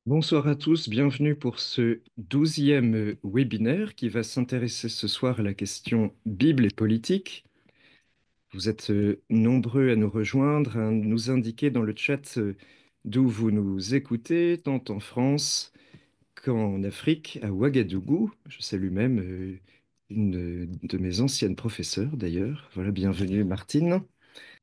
Bonsoir à tous, bienvenue pour ce 12e webinaire qui va s'intéresser ce soir à la question Bible et politique. Vous êtes nombreux à nous rejoindre, à nous indiquer dans le chat d'où vous nous écoutez, tant en France qu'en Afrique, à Ouagadougou. Je salue même une de mes anciennes professeurs d'ailleurs. Voilà, bienvenue Martine.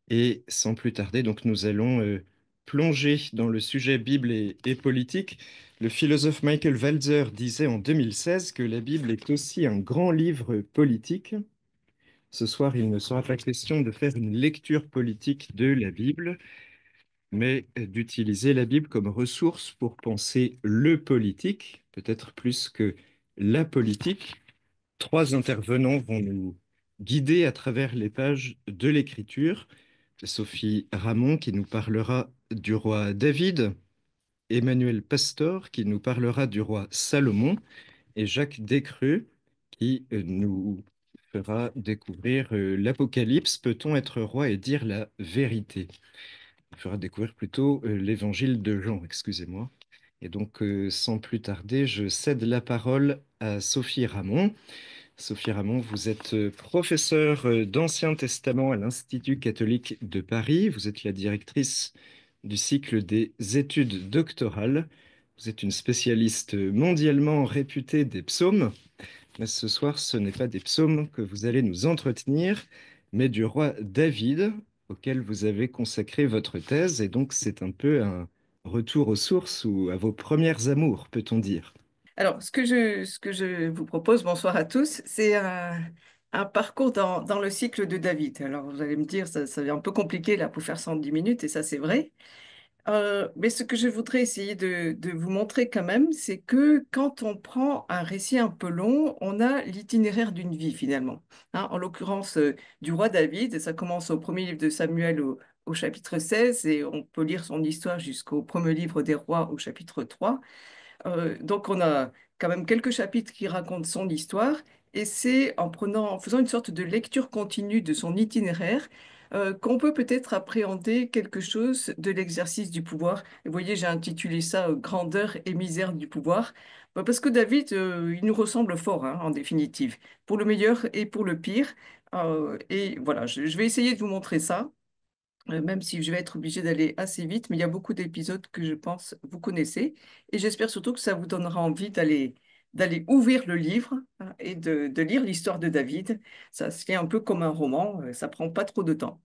Et sans plus tarder, donc nous allons plonger dans le sujet Bible et politique. Le philosophe Michael Walzer disait en 2016 que la Bible est aussi un grand livre politique. Ce soir, il ne sera pas question de faire une lecture politique de la Bible, mais d'utiliser la Bible comme ressource pour penser le politique, peut-être plus que la politique. Trois intervenants vont nous guider à travers les pages de l'Écriture. Sophie Ramon qui nous parlera du roi David, Emmanuel Pastor qui nous parlera du roi Salomon et Jacques Descreux qui nous fera découvrir l'Apocalypse. Peut-on être roi et dire la vérité? Il fera découvrir plutôt l'évangile de Jean, excusez-moi. Et donc, sans plus tarder, je cède la parole à Sophie Ramon. Sophie Ramon, vous êtes professeure d'Ancien Testament à l'Institut catholique de Paris. Vous êtes la directrice du cycle des études doctorales. Vous êtes une spécialiste mondialement réputée des psaumes. Mais ce soir, ce n'est pas des psaumes que vous allez nous entretenir, mais du roi David, auquel vous avez consacré votre thèse. Et donc, c'est un peu un retour aux sources ou à vos premières amours, peut-on dire. Alors, ce que je vous propose, bonsoir à tous, c'est un parcours dans le cycle de David. Alors, vous allez me dire, ça devient un peu compliqué là pour faire ça en 10 minutes, et ça, c'est vrai. Mais ce que je voudrais essayer de vous montrer quand même, c'est que quand on prend un récit un peu long, on a l'itinéraire d'une vie finalement. Hein, en l'occurrence, du roi David, ça commence au premier livre de Samuel au chapitre 16, et on peut lire son histoire jusqu'au premier livre des rois au chapitre 3. Donc, on a quand même quelques chapitres qui racontent son histoire, et c'est en faisant une sorte de lecture continue de son itinéraire qu'on peut peut-être appréhender quelque chose de l'exercice du pouvoir. Et vous voyez, j'ai intitulé ça Grandeur et misère du pouvoir, parce que David, il nous ressemble fort, hein, en définitive, pour le meilleur et pour le pire. Et voilà, je vais essayer de vous montrer ça. Même si je vais être obligée d'aller assez vite, mais il y a beaucoup d'épisodes que je pense vous connaissez. Et j'espère surtout que ça vous donnera envie d'aller ouvrir le livre, hein, et de lire l'histoire de David. Ça se fait un peu comme un roman, ça prend pas trop de temps.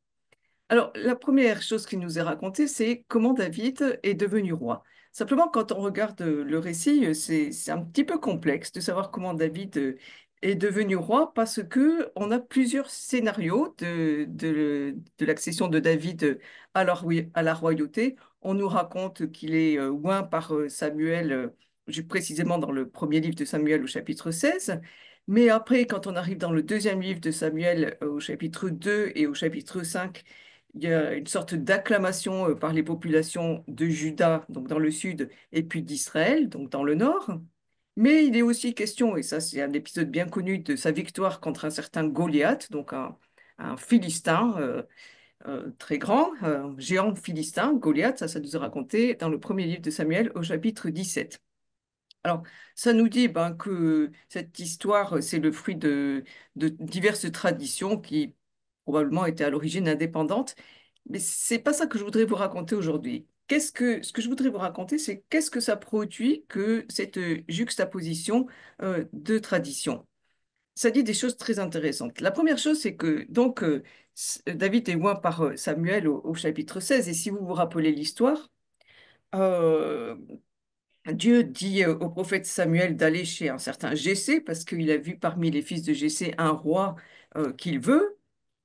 Alors, la première chose qui nous est racontée, c'est comment David est devenu roi. Simplement, quand on regarde le récit, c'est un petit peu complexe de savoir comment David est devenu roi parce que on a plusieurs scénarios de l'accession de David à la royauté. On nous raconte qu'il est oint par Samuel, précisément dans le premier livre de Samuel au chapitre 16. Mais après, quand on arrive dans le deuxième livre de Samuel au chapitre 2 et au chapitre 5, il y a une sorte d'acclamation par les populations de Juda, donc dans le sud, et puis d'Israël, donc dans le nord. Mais il est aussi question, et ça c'est un épisode bien connu, de sa victoire contre un certain Goliath, donc un Philistin très grand, un géant philistin, Goliath, ça nous est raconté dans le premier livre de Samuel au chapitre 17. Alors, ça nous dit ben, que cette histoire, c'est le fruit de diverses traditions qui probablement étaient à l'origine indépendantes, mais c'est pas ça que je voudrais vous raconter aujourd'hui. Ce que je voudrais vous raconter, c'est qu'est-ce que ça produit que cette juxtaposition de traditions. Ça dit des choses très intéressantes. La première chose, c'est que donc David est oint par Samuel au chapitre 16, et si vous vous rappelez l'histoire, euh, Dieu dit au prophète Samuel d'aller chez un certain Jessé parce qu'il a vu parmi les fils de Jessé un roi qu'il veut.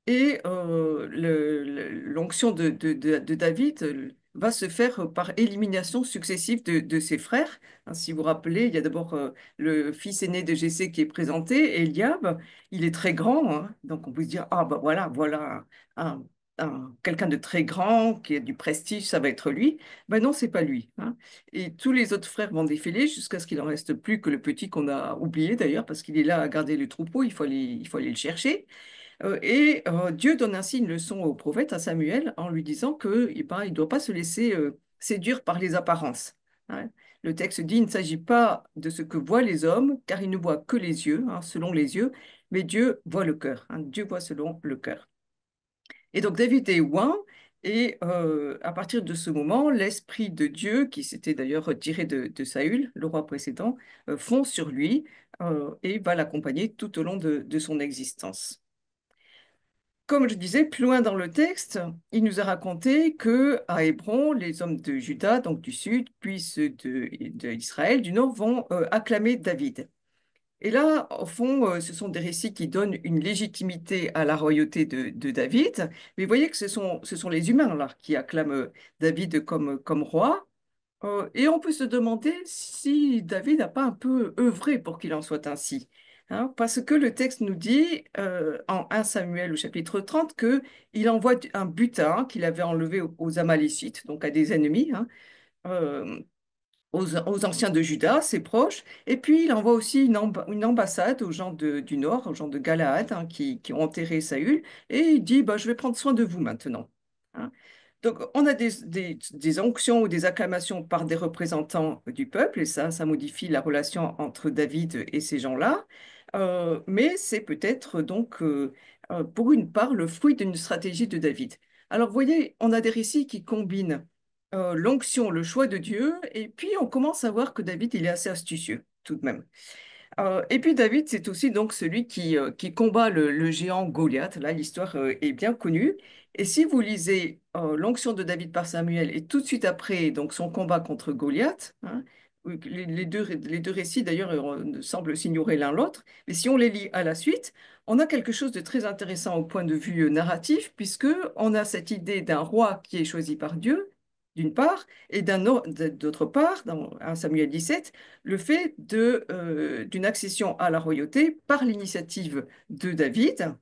Et l'onction de David va se faire par élimination successive de ses frères. Hein, si vous vous rappelez, il y a d'abord le fils aîné de Jessé qui est présenté, Eliab. Il est très grand, hein, donc on peut se dire, ah ben voilà un, quelqu'un de très grand, qui a du prestige, ça va être lui. Ben non, c'est pas lui. Hein. Et tous les autres frères vont défiler jusqu'à ce qu'il en reste plus que le petit qu'on a oublié d'ailleurs, parce qu'il est là à garder le troupeau, il faut aller le chercher. Dieu donne ainsi une leçon au prophète, à Samuel, en lui disant que, eh ben, il ne doit pas se laisser séduire par les apparences. Hein. le texte dit, il ne s'agit pas de ce que voient les hommes, car ils ne voient que les yeux, hein, selon les yeux, mais Dieu voit le cœur, hein, Dieu voit selon le cœur. Et donc David est oint, et à partir de ce moment, l'Esprit de Dieu, qui s'était d'ailleurs retiré de Saül, le roi précédent, fond sur lui et va l'accompagner tout au long de son existence. Comme je disais, plus loin dans le texte, il nous a raconté que à Hébron, les hommes de Juda, donc du sud, puis ceux d'Israël du nord, vont acclamer David. Et là, au fond, ce sont des récits qui donnent une légitimité à la royauté de David. Mais vous voyez que ce sont les humains là qui acclament David comme roi. Et on peut se demander si David n'a pas un peu œuvré pour qu'il en soit ainsi. Hein, parce que le texte nous dit, en 1 Samuel au chapitre 30, qu'il envoie un butin qu'il avait enlevé aux Amalécites, donc à des ennemis, hein, euh, aux anciens de Juda, ses proches, et puis il envoie aussi une ambassade aux gens du Nord, aux gens de Galaad, hein, qui ont enterré Saül, et il dit, bah, je vais prendre soin de vous maintenant. Hein. Donc on a des onctions ou des acclamations par des représentants du peuple, et ça modifie la relation entre David et ces gens-là. Mais c'est peut-être donc pour une part le fruit d'une stratégie de David. Alors vous voyez, on a des récits qui combinent l'onction, le choix de Dieu, et puis on commence à voir que David, il est assez astucieux tout de même. Et puis David, c'est aussi donc celui qui combat le géant Goliath. Là, l'histoire est bien connue. Et si vous lisez l'onction de David par Samuel et tout de suite après donc son combat contre Goliath, hein, les deux récits d'ailleurs semblent s'ignorer l'un l'autre, mais si on les lit à la suite, on a quelque chose de très intéressant au point de vue narratif, puisque on a cette idée d'un roi qui est choisi par Dieu, d'une part, et d'autre part, dans 1 Samuel 17, le fait d'une accession à la royauté par l'initiative de David,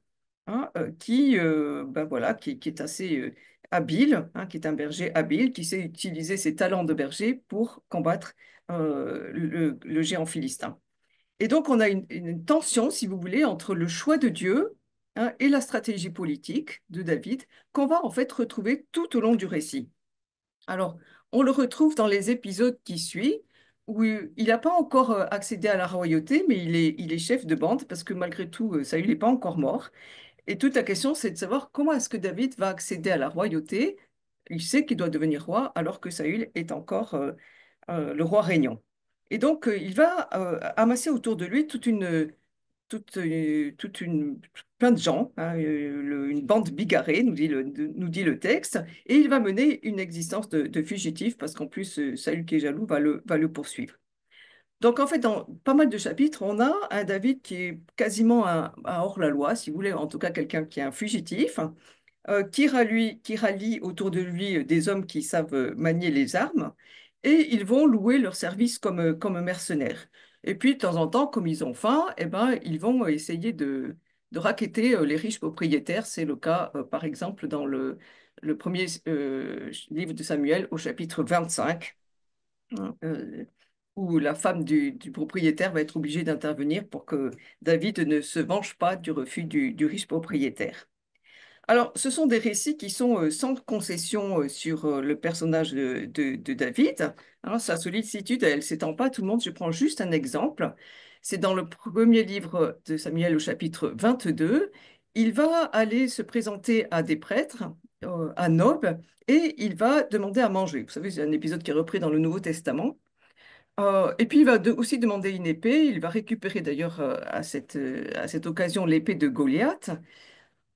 hein, ben voilà, qui est assez habile, hein, qui est un berger habile, qui sait utiliser ses talents de berger pour combattre le géant philistin. Et donc, on a une tension, si vous voulez, entre le choix de Dieu, hein, et la stratégie politique de David, qu'on va en fait retrouver tout au long du récit. Alors, on le retrouve dans les épisodes qui suivent, où il n'a pas encore accédé à la royauté, mais il est chef de bande, parce que malgré tout, Saül n'est pas encore mort. Et toute la question, c'est de savoir comment est-ce que David va accéder à la royauté. Il sait qu'il doit devenir roi, alors que Saül est encore le roi régnant. Et donc, il va amasser autour de lui plein de gens, hein, une bande bigarrée, nous dit le texte, et il va mener une existence de fugitif, parce qu'en plus, Saül qui est jaloux va le poursuivre. Donc, en fait, dans pas mal de chapitres, on a un David qui est quasiment un hors-la-loi, si vous voulez, en tout cas quelqu'un qui est un fugitif, qui rallie autour de lui des hommes qui savent manier les armes, et ils vont louer leur service comme mercenaires. Et puis, de temps en temps, comme ils ont faim, eh ben, ils vont essayer de racketter les riches propriétaires. C'est le cas, par exemple, dans le premier livre de Samuel, au chapitre 25, hein, où la femme du propriétaire va être obligée d'intervenir pour que David ne se venge pas du refus du riche propriétaire. Alors, ce sont des récits qui sont sans concession sur le personnage de David. Hein, sa sollicitude, elle ne s'étend pas à tout le monde. Je prends juste un exemple. C'est dans le premier livre de Samuel au chapitre 22. Il va aller se présenter à des prêtres, à Nob, et il va demander à manger. Vous savez, c'est un épisode qui est repris dans le Nouveau Testament. Et puis, il va aussi demander une épée. Il va récupérer d'ailleurs à cette occasion l'épée de Goliath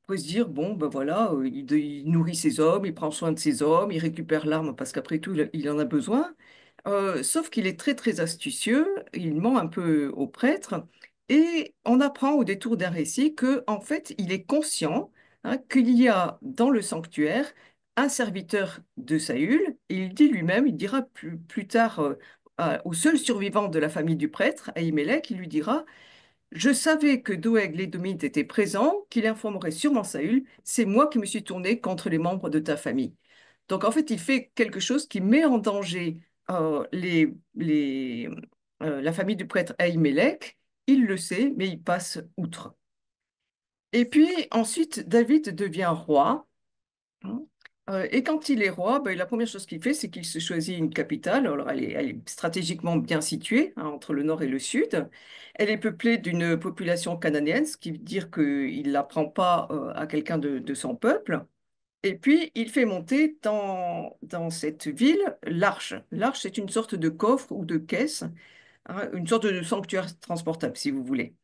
peut se dire, bon, ben voilà, il nourrit ses hommes, il prend soin de ses hommes, il récupère l'arme parce qu'après tout, il en a besoin. Sauf qu'il est très, très astucieux, il ment un peu au prêtre, et on apprend au détour d'un récit que, en fait, il est conscient, hein, qu'il y a dans le sanctuaire un serviteur de Saül, et il dit lui-même, il dira plus tard au seul survivant de la famille du prêtre, Ahimelech, il lui dira, je savais que Doeg l'Édomite était présent, qu'il informerait sûrement Saül. C'est moi qui me suis tourné contre les membres de ta famille. Donc en fait, il fait quelque chose qui met en danger la famille du prêtre Ahimelech. Il le sait, mais il passe outre. Et puis ensuite, David devient roi, hein. Et quand il est roi, ben, la première chose qu'il fait, c'est qu'il se choisit une capitale. Alors, elle est stratégiquement bien située, hein, entre le nord et le sud. Elle est peuplée d'une population cananéenne, ce qui veut dire qu'il ne la prend pas à quelqu'un de son peuple. Et puis, il fait monter dans cette ville l'arche. L'arche, c'est une sorte de coffre ou de caisse, hein, une sorte de sanctuaire transportable, si vous voulez.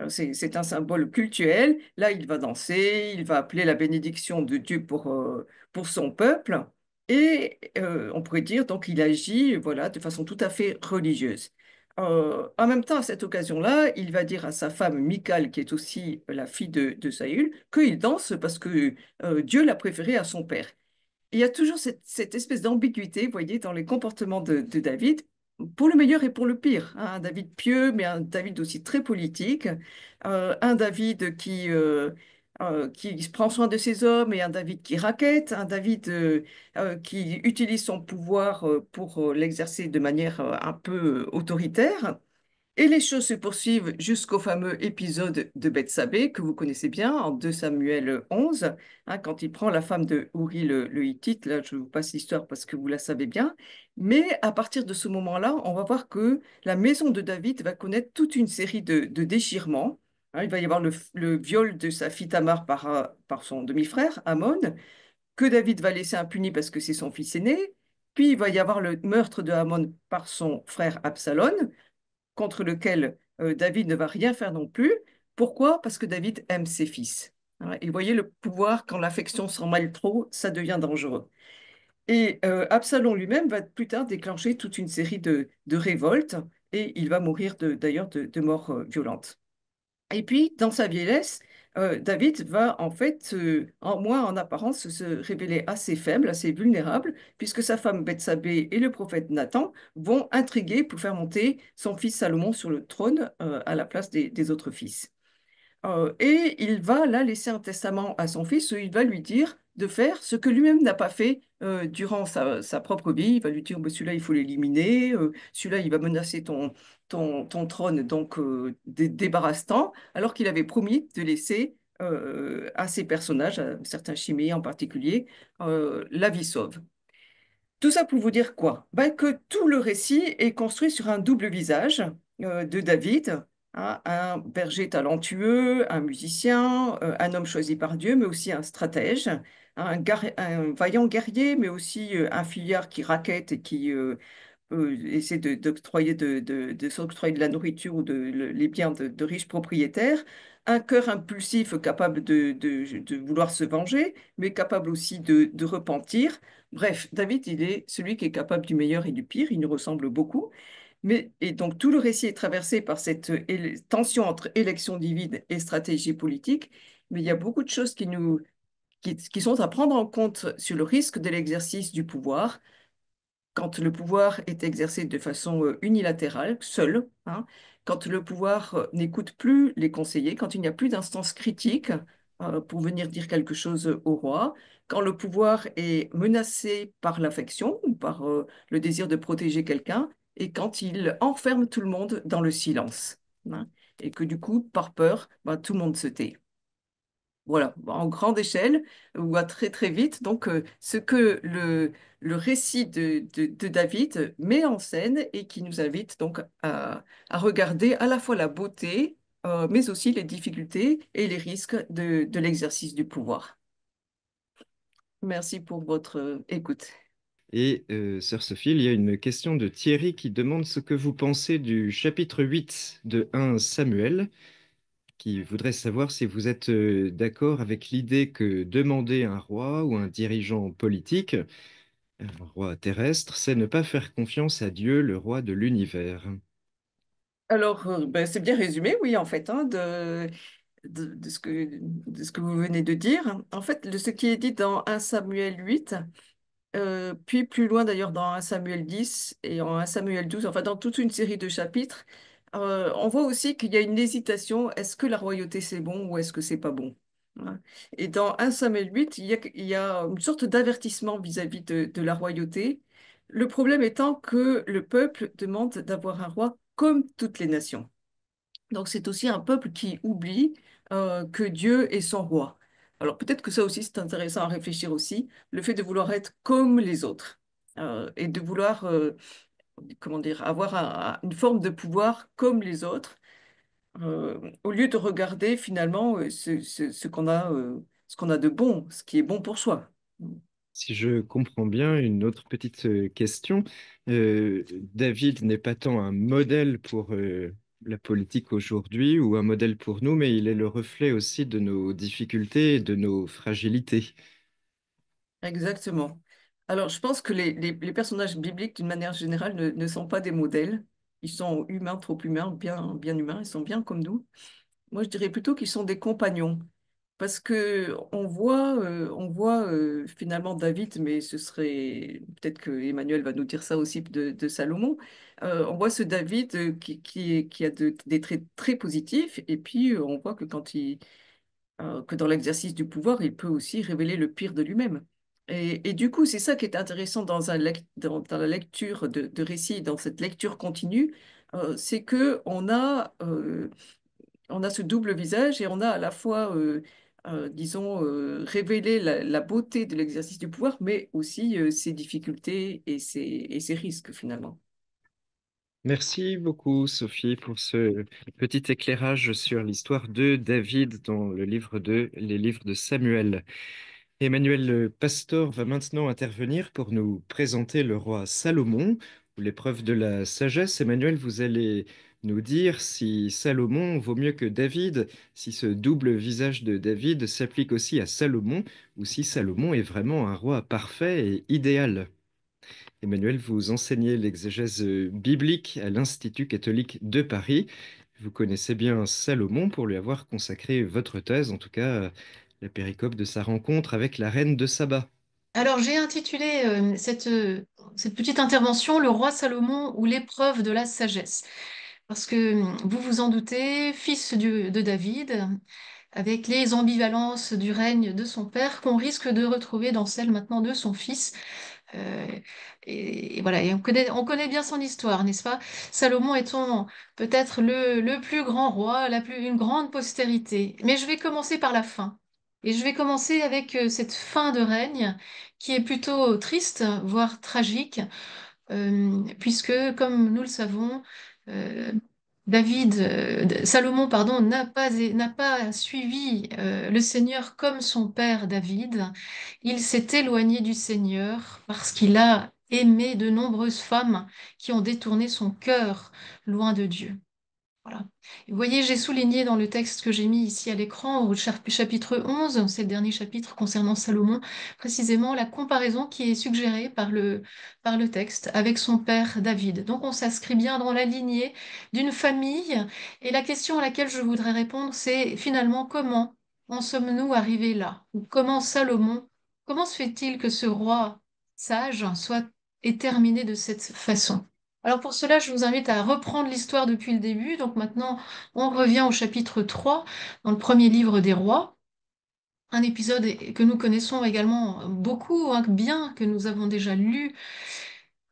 C'est un symbole cultuel. Là, il va danser, il va appeler la bénédiction de Dieu pour son peuple. Et on pourrait dire, donc, il agit, voilà, de façon tout à fait religieuse. En même temps, à cette occasion-là, il va dire à sa femme Michal, qui est aussi la fille de Saül, qu'il danse parce que Dieu l'a préféré à son père. Il y a toujours cette espèce d'ambiguïté, vous voyez, dans les comportements de David, pour le meilleur et pour le pire, hein. Un David pieux, mais un David aussi très politique. Un David qui prend soin de ses hommes et un David qui raquette. Un David qui utilise son pouvoir pour l'exercer de manière un peu autoritaire. Et les choses se poursuivent jusqu'au fameux épisode de Bethsabée que vous connaissez bien en 2 Samuel 11, hein, quand il prend la femme de Uri le Hittite. Là, je vous passe l'histoire parce que vous la savez bien. Mais à partir de ce moment-là, on va voir que la maison de David va connaître toute une série de déchirements. Hein, il va y avoir le viol de sa fille Tamar par son demi-frère, Amon, que David va laisser impuni parce que c'est son fils aîné. Puis il va y avoir le meurtre de Amon par son frère Absalom contre lequel David ne va rien faire non plus. Pourquoi? Parce que David aime ses fils. Hein. Et vous voyez, le pouvoir, quand l'affection s'en mêle trop, ça devient dangereux. Et Absalom lui-même va plus tard déclencher toute une série de révoltes et il va mourir d'ailleurs de mort violente. Et puis, dans sa vieillesse, David va en fait, en moins en apparence, se révéler assez faible, assez vulnérable, puisque sa femme Bethsabée et le prophète Nathan vont intriguer pour faire monter son fils Salomon sur le trône à la place des autres fils. Et il va là laisser un testament à son fils où il va lui dire de faire ce que lui-même n'a pas fait durant sa propre vie. Il va lui dire, bah, celui-là, il faut l'éliminer, celui-là, il va menacer ton trône, donc débarrasse-t'en, alors qu'il avait promis de laisser à ces personnages, à certains chimistes en particulier, la vie sauve. Tout ça pour vous dire quoi? Ben, que tout le récit est construit sur un double visage de David, hein, un berger talentueux, un musicien, un homme choisi par Dieu, mais aussi un stratège, un vaillant guerrier, mais aussi un fuyard qui raquette et qui essaie de s'octroyer de la nourriture ou les biens de riches propriétaires, un cœur impulsif capable de vouloir se venger, mais capable aussi de repentir. Bref, David, il est celui qui est capable du meilleur et du pire, il nous ressemble beaucoup. Et donc tout le récit est traversé par cette tension entre élection divine et stratégie politique, mais il y a beaucoup de choses qui sont à prendre en compte sur le risque de l'exercice du pouvoir quand le pouvoir est exercé de façon unilatérale, seul, hein, quand le pouvoir n'écoute plus les conseillers, quand il n'y a plus d'instance critique pour venir dire quelque chose au roi, quand le pouvoir est menacé par l'affection ou par le désir de protéger quelqu'un, et quand il enferme tout le monde dans le silence, hein, et que du coup, par peur, ben, tout le monde se tait. Voilà, en grande échelle ou à très très vite. Donc, ce que le récit de David met en scène et qui nous invite donc à regarder à la fois la beauté, mais aussi les difficultés et les risques de l'exercice du pouvoir. Merci pour votre écoute. Et sœur Sophie, il y a une question de Thierry qui demande ce que vous pensez du chapitre 8 de 1 Samuel, qui voudrait savoir si vous êtes d'accord avec l'idée que demander un roi ou un dirigeant politique, un roi terrestre, c'est ne pas faire confiance à Dieu, le roi de l'univers. Alors, ben, c'est bien résumé, oui, en fait, hein, de ce que vous venez de dire. En fait, ce qui est dit dans 1 Samuel 8, puis plus loin d'ailleurs dans 1 Samuel 10 et en 1 Samuel 12, enfin dans toute une série de chapitres, on voit aussi qu'il y a une hésitation, est-ce que la royauté c'est bon ou est-ce que c'est pas bon? Hein. Et dans 1 Samuel 8, il y a une sorte d'avertissement vis-à-vis de la royauté. Le problème étant que le peuple demande d'avoir un roi comme toutes les nations. Donc c'est aussi un peuple qui oublie que Dieu est son roi. Alors peut-être que ça aussi, c'est intéressant à réfléchir aussi, le fait de vouloir être comme les autres et de vouloir, comment dire, avoir une forme de pouvoir comme les autres, au lieu de regarder finalement ce qu'on a de bon, ce qui est bon pour soi. Si je comprends bien, une autre petite question. David n'est pas tant un modèle pour la politique aujourd'hui ou un modèle pour nous, mais il est le reflet aussi de nos difficultés et de nos fragilités. Exactement. Alors, je pense que les personnages bibliques, d'une manière générale, ne sont pas des modèles. Ils sont humains, trop humains, bien, bien humains, ils sont bien comme nous. Moi, je dirais plutôt qu'ils sont des compagnons. Parce que on voit finalement David, mais ce serait peut-être que Emmanuel va nous dire ça aussi de Salomon. On voit ce David qui a des traits très positifs, et puis on voit que que dans l'exercice du pouvoir, il peut aussi révéler le pire de lui-même. Et du coup, c'est ça qui est intéressant dans la lecture de récits, dans cette lecture continue, c'est que on a ce double visage et on a à la fois, disons, révélé la beauté de l'exercice du pouvoir, mais aussi ses difficultés et ses risques finalement. Merci beaucoup, Sophie, pour ce petit éclairage sur l'histoire de David dans les livres de Samuel. Emmanuel Pastor va maintenant intervenir pour nous présenter le roi Salomon, ou l'épreuve de la sagesse. Emmanuel, vous allez nous dire si Salomon vaut mieux que David, si ce double visage de David s'applique aussi à Salomon, ou si Salomon est vraiment un roi parfait et idéal. Emmanuel, vous enseignez l'exégèse biblique à l'Institut catholique de Paris. Vous connaissez bien Salomon pour lui avoir consacré votre thèse, en tout cas la péricope de sa rencontre avec la reine de Saba. Alors, j'ai intitulé cette petite intervention Le roi Salomon ou l'épreuve de la sagesse. Parce que vous vous en doutez, de David, avec les ambivalences du règne de son père qu'on risque de retrouver dans celle maintenant de son fils. Euh, et voilà, et on connaît bien son histoire, n'est-ce pas? Salomon étant peut-être le plus grand roi, une grande postérité. Mais je vais commencer par la fin. Et je vais commencer avec cette fin de règne qui est plutôt triste, voire tragique, puisque, comme nous le savons, euh, Salomon, pardon, n'a pas suivi le Seigneur comme son père David. Il s'est éloigné du Seigneur parce qu'il a aimé de nombreuses femmes qui ont détourné son cœur loin de Dieu. Voilà. Vous voyez, j'ai souligné dans le texte que j'ai mis ici à l'écran, au chapitre 11, c'est le dernier chapitre concernant Salomon, précisément la comparaison qui est suggérée par le texte avec son père David. Donc on s'inscrit bien dans la lignée d'une famille. Et la question à laquelle je voudrais répondre, c'est finalement comment en sommes-nous arrivés là? Ou comment se fait-il que ce roi sage ait terminé de cette façon? Alors pour cela, je vous invite à reprendre l'histoire depuis le début. Donc maintenant, on revient au chapitre 3 dans le premier livre des rois, un épisode que nous connaissons également beaucoup, hein, bien que nous avons déjà lu,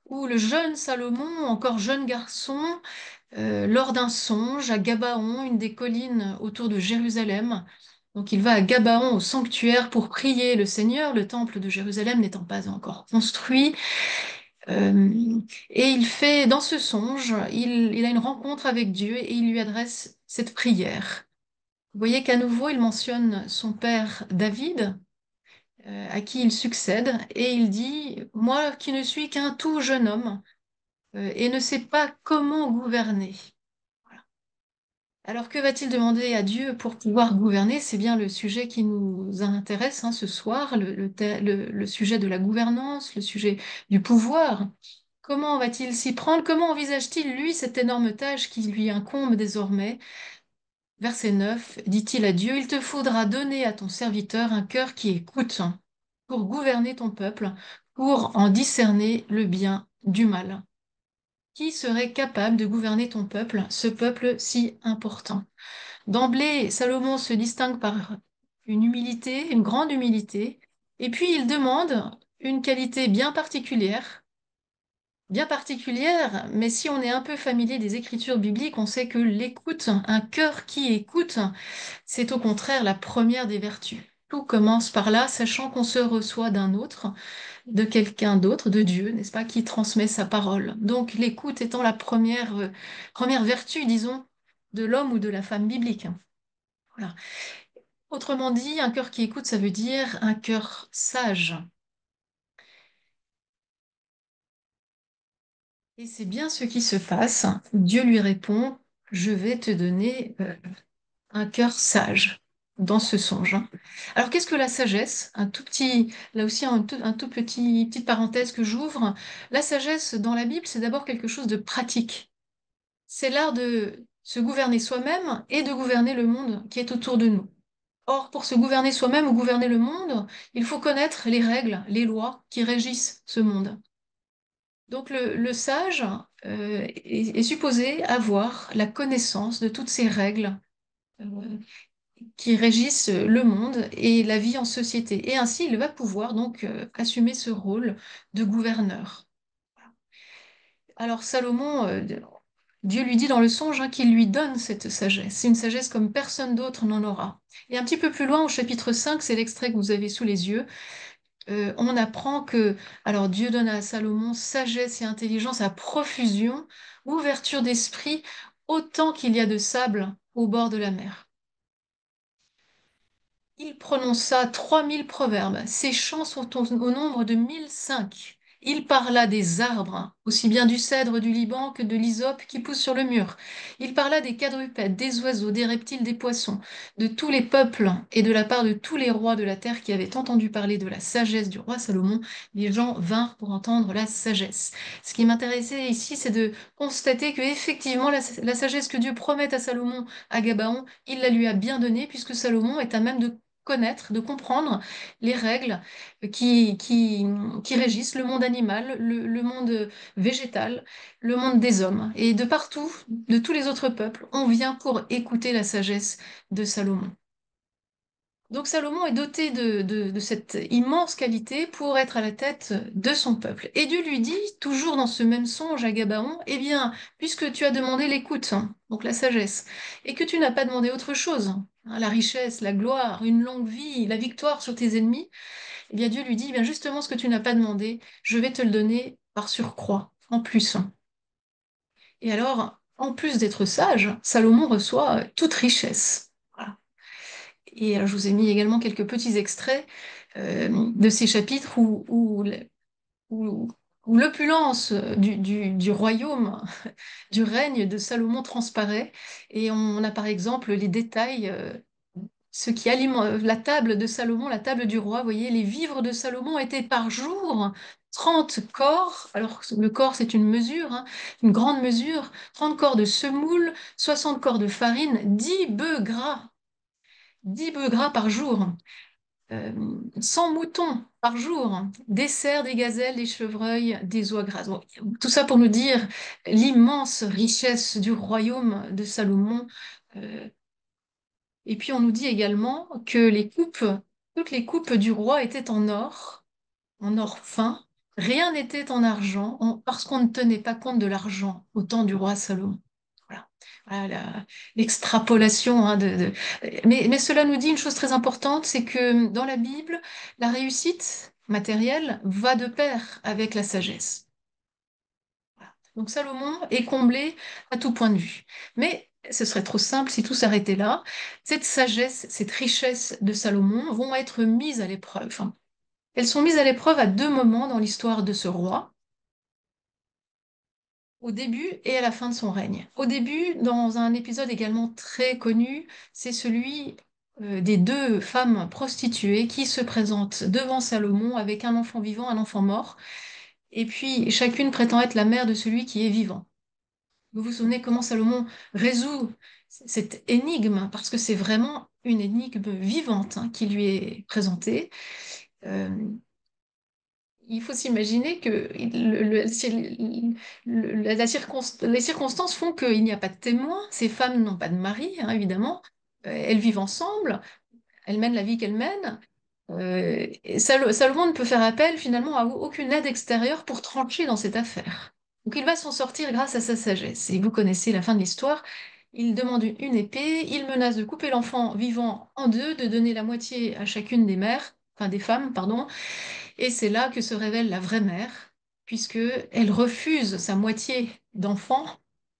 où le jeune Salomon, encore jeune garçon, lors d'un songe à Gabaon, une des collines autour de Jérusalem, donc il va à Gabaon, au sanctuaire, pour prier le Seigneur, le temple de Jérusalem n'étant pas encore construit. Et il fait, dans ce songe, il a une rencontre avec Dieu et il lui adresse cette prière. Vous voyez qu'à nouveau, il mentionne son père David, à qui il succède, et il dit, moi qui ne suis qu'un tout jeune homme et ne sais pas comment gouverner. Voilà. Alors que va-t-il demander à Dieu pour pouvoir gouverner? C'est bien le sujet qui nous intéresse, hein, ce soir, le sujet de la gouvernance, le sujet du pouvoir. Comment va-t-il s'y prendre? Comment envisage-t-il, lui, cette énorme tâche qui lui incombe désormais? Verset 9, dit-il à Dieu, il te faudra donner à ton serviteur un cœur qui écoute pour gouverner ton peuple, pour en discerner le bien du mal. Qui serait capable de gouverner ton peuple, ce peuple si important? D'emblée, Salomon se distingue par une humilité, une grande humilité, et puis il demande une qualité bien particulière, mais si on est un peu familier des écritures bibliques, on sait que l'écoute, un cœur qui écoute, c'est au contraire la première des vertus. Tout commence par là, sachant qu'on se reçoit d'un autre, de quelqu'un d'autre, de Dieu, n'est-ce pas, qui transmet sa parole. Donc l'écoute étant la première vertu, disons, de l'homme ou de la femme biblique. Voilà. Autrement dit, un cœur qui écoute, ça veut dire un cœur sage. Et c'est bien ce qui se passe. Dieu lui répond, je vais te donner un cœur sage dans ce songe. Alors qu'est-ce que la sagesse? Un tout petit, là aussi un tout petit, petite parenthèse que j'ouvre. La sagesse dans la Bible, c'est d'abord quelque chose de pratique. C'est l'art de se gouverner soi-même et de gouverner le monde qui est autour de nous. Or, pour se gouverner soi-même ou gouverner le monde, il faut connaître les règles, les lois qui régissent ce monde. Donc le sage est supposé avoir la connaissance de toutes ces règles euh, qui régissent le monde et la vie en société. Et ainsi, il va pouvoir donc assumer ce rôle de gouverneur. Alors Salomon, Dieu lui dit dans le songe qu'il lui donne cette sagesse. C'est une sagesse comme personne d'autre n'en aura. Et un petit peu plus loin, au chapitre 5, c'est l'extrait que vous avez sous les yeux, on apprend que alors Dieu donne à Salomon sagesse et intelligence à profusion, ouverture d'esprit, autant qu'il y a de sable au bord de la mer. Il prononça 3000 proverbes. Ses chants sont au nombre de 1005. Il parla des arbres, aussi bien du cèdre du Liban que de l'hysope qui pousse sur le mur. Il parla des quadrupèdes, des oiseaux, des reptiles, des poissons, de tous les peuples et de la part de tous les rois de la terre qui avaient entendu parler de la sagesse du roi Salomon. Les gens vinrent pour entendre la sagesse. Ce qui m'intéressait ici, c'est de constater que effectivement la sagesse que Dieu promet à Salomon à Gabaon, il la lui a bien donnée puisque Salomon est à même de connaître, de comprendre les règles qui régissent le monde animal, le monde végétal, le monde des hommes. Et de partout, de tous les autres peuples, on vient pour écouter la sagesse de Salomon. Donc Salomon est doté de cette immense qualité pour être à la tête de son peuple. Et Dieu lui dit, toujours dans ce même songe à Gabaon, eh bien, puisque tu as demandé l'écoute, hein, donc la sagesse, et que tu n'as pas demandé autre chose, hein, la richesse, la gloire, une longue vie, la victoire sur tes ennemis, eh bien Dieu lui dit, eh bien justement ce que tu n'as pas demandé, je vais te le donner par surcroît, en plus. Et alors, en plus d'être sage, Salomon reçoit toute richesse. Voilà. Et alors, je vous ai mis également quelques petits extraits de ces chapitres où- où l'opulence du royaume, du règne de Salomon transparaît. Et on a par exemple les détails, ce qui alimente la table de Salomon, la table du roi. Vous voyez, les vivres de Salomon étaient par jour 30 corps. Alors, le corps, c'est une mesure, hein, une grande mesure. 30 corps de semoule, 60 corps de farine, 10 bœufs gras. 10 bœufs gras par jour, 100 moutons par jour, des cerfs, des gazelles, des chevreuils, des oies grasses. Bon, tout ça pour nous dire l'immense richesse du royaume de Salomon. Euh, et puis on nous dit également que toutes les coupes du roi étaient en or fin. Rien n'était en argent, parce qu'on ne tenait pas compte de l'argent au temps du roi Salomon. Voilà, voilà l'extrapolation, hein, mais cela nous dit une chose très importante, c'est que dans la Bible, la réussite matérielle va de pair avec la sagesse. Voilà. Donc Salomon est comblé à tout point de vue. Mais ce serait trop simple si tout s'arrêtait là. Cette sagesse, cette richesse de Salomon vont être mises à l'épreuve. Elles sont mises à l'épreuve à deux moments dans l'histoire de ce roi, au début et à la fin de son règne. Au début, dans un épisode également très connu, c'est celui des deux femmes prostituées qui se présentent devant Salomon avec un enfant vivant, un enfant mort, et puis chacune prétend être la mère de celui qui est vivant. Vous vous souvenez comment Salomon résout cette énigme, parce que c'est vraiment une énigme vivante, hein, qui lui est présentée. Euh, il faut s'imaginer que les circonstances font qu'il n'y a pas de témoins, ces femmes n'ont pas de mari, hein, évidemment. Elles vivent ensemble, elles mènent la vie qu'elles mènent. Et Salomon ne peut faire appel finalement à aucune aide extérieure pour trancher dans cette affaire. Donc il va s'en sortir grâce à sa sagesse. Et vous connaissez la fin de l'histoire. Il demande une épée, il menace de couper l'enfant vivant en deux, de donner la moitié à chacune des mères, enfin des femmes, pardon. Et c'est là que se révèle la vraie mère, puisque elle refuse sa moitié d'enfant,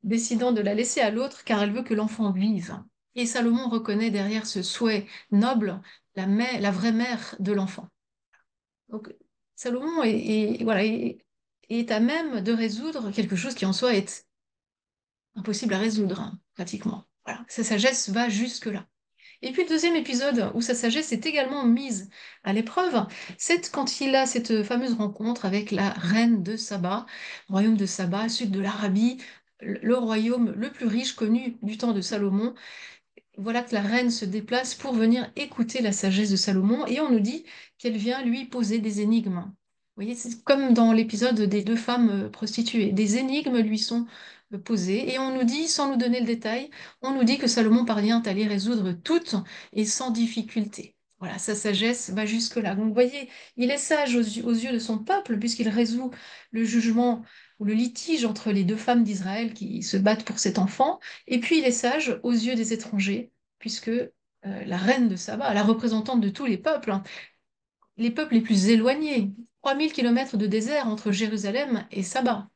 décidant de la laisser à l'autre car elle veut que l'enfant vive. Et Salomon reconnaît derrière ce souhait noble la vraie mère de l'enfant. Donc Salomon voilà, est à même de résoudre quelque chose qui en soi est impossible à résoudre, hein, pratiquement. Voilà, sa sagesse va jusque-là. Et puis le deuxième épisode où sa sagesse est également mise à l'épreuve, c'est quand il a cette fameuse rencontre avec la reine de Saba, royaume de Saba, sud de l'Arabie, le royaume le plus riche connu du temps de Salomon. Voilà que la reine se déplace pour venir écouter la sagesse de Salomon et on nous dit qu'elle vient lui poser des énigmes. Vous voyez, c'est comme dans l'épisode des deux femmes prostituées. Des énigmes lui sont posées et on nous dit, sans nous donner le détail, on nous dit que Salomon parvient à les résoudre toutes et sans difficulté. Voilà, sa sagesse va jusque-là. Donc vous voyez, il est sage aux yeux de son peuple puisqu'il résout le jugement ou le litige entre les deux femmes d'Israël qui se battent pour cet enfant. Et puis il est sage aux yeux des étrangers, puisque la reine de Saba, la représentante de tous les peuples les plus éloignés, 3000 kilomètres de désert entre Jérusalem et Saba.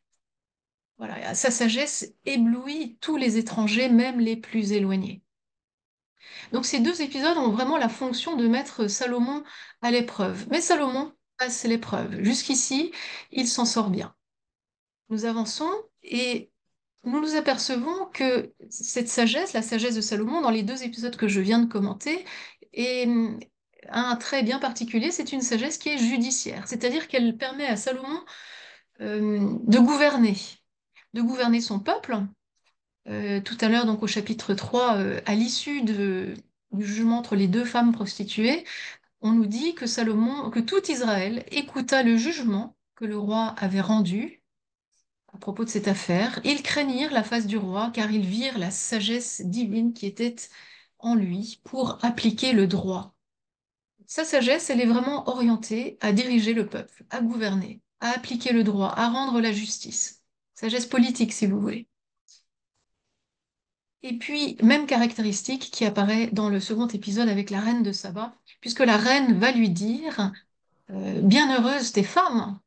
Voilà, sa sagesse éblouit tous les étrangers, même les plus éloignés. Donc ces deux épisodes ont vraiment la fonction de mettre Salomon à l'épreuve. Mais Salomon passe l'épreuve. Jusqu'ici, il s'en sort bien. Nous avançons et nous nous apercevons que cette sagesse, la sagesse de Salomon, dans les deux épisodes que je viens de commenter, est un trait bien particulier, c'est une sagesse qui est judiciaire, c'est-à-dire qu'elle permet à Salomon de gouverner son peuple. Tout à l'heure, donc au chapitre 3, à l'issue du jugement entre les deux femmes prostituées, on nous dit que Salomon, que tout Israël écouta le jugement que le roi avait rendu à propos de cette affaire. Ils craignirent la face du roi, car ils virent la sagesse divine qui était en lui pour appliquer le droit. Sa sagesse, elle est vraiment orientée à diriger le peuple, à gouverner, à appliquer le droit, à rendre la justice. Sagesse politique, si vous voulez. Et puis, même caractéristique qui apparaît dans le second épisode avec la reine de Saba, puisque la reine va lui dire bienheureuses tes femmes,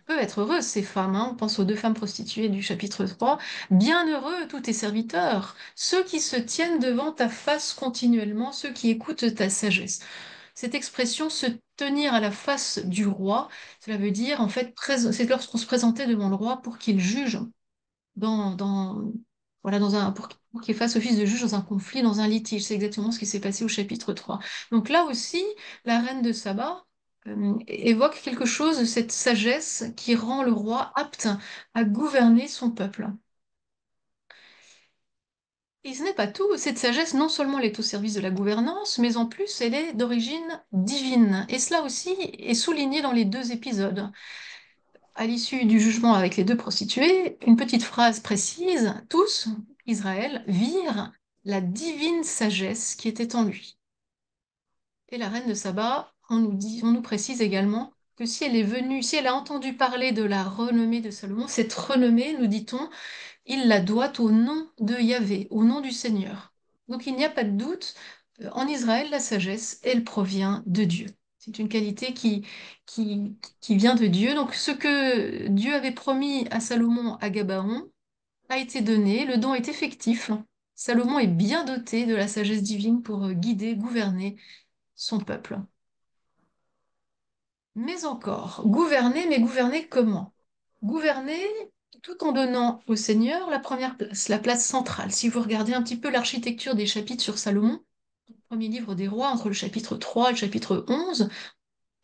peuvent être heureuses, ces femmes, hein. On pense aux deux femmes prostituées du chapitre 3. Bienheureux tous tes serviteurs, ceux qui se tiennent devant ta face continuellement, ceux qui écoutent ta sagesse. Cette expression, se tenir à la face du roi, cela veut dire, en fait, c'est lorsqu'on se présentait devant le roi pour qu'il juge voilà, pour qu'il fasse office de juge dans un conflit, dans un litige. C'est exactement ce qui s'est passé au chapitre 3. Donc là aussi, la reine de Saba évoque quelque chose de cette sagesse qui rend le roi apte à gouverner son peuple. Et ce n'est pas tout, cette sagesse, non seulement elle est au service de la gouvernance, mais en plus elle est d'origine divine. Et cela aussi est souligné dans les deux épisodes. À l'issue du jugement avec les deux prostituées, une petite phrase précise, tous, Israël, virent la divine sagesse qui était en lui. Et la reine de Saba, on nous précise également que si elle est venue, si elle a entendu parler de la renommée de Salomon, cette renommée, nous dit-on, il la doit au nom de Yahvé, au nom du Seigneur. Donc il n'y a pas de doute, en Israël, la sagesse, elle provient de Dieu. C'est une qualité qui vient de Dieu. Donc ce que Dieu avait promis à Salomon à Gabaon a été donné, le don est effectif. Salomon est bien doté de la sagesse divine pour guider, gouverner son peuple. Mais encore, gouverner, mais gouverner comment? Gouverner tout en donnant au Seigneur la première place, la place centrale. Si vous regardez un petit peu l'architecture des chapitres sur Salomon, premier livre des rois, entre le chapitre 3 et le chapitre 11,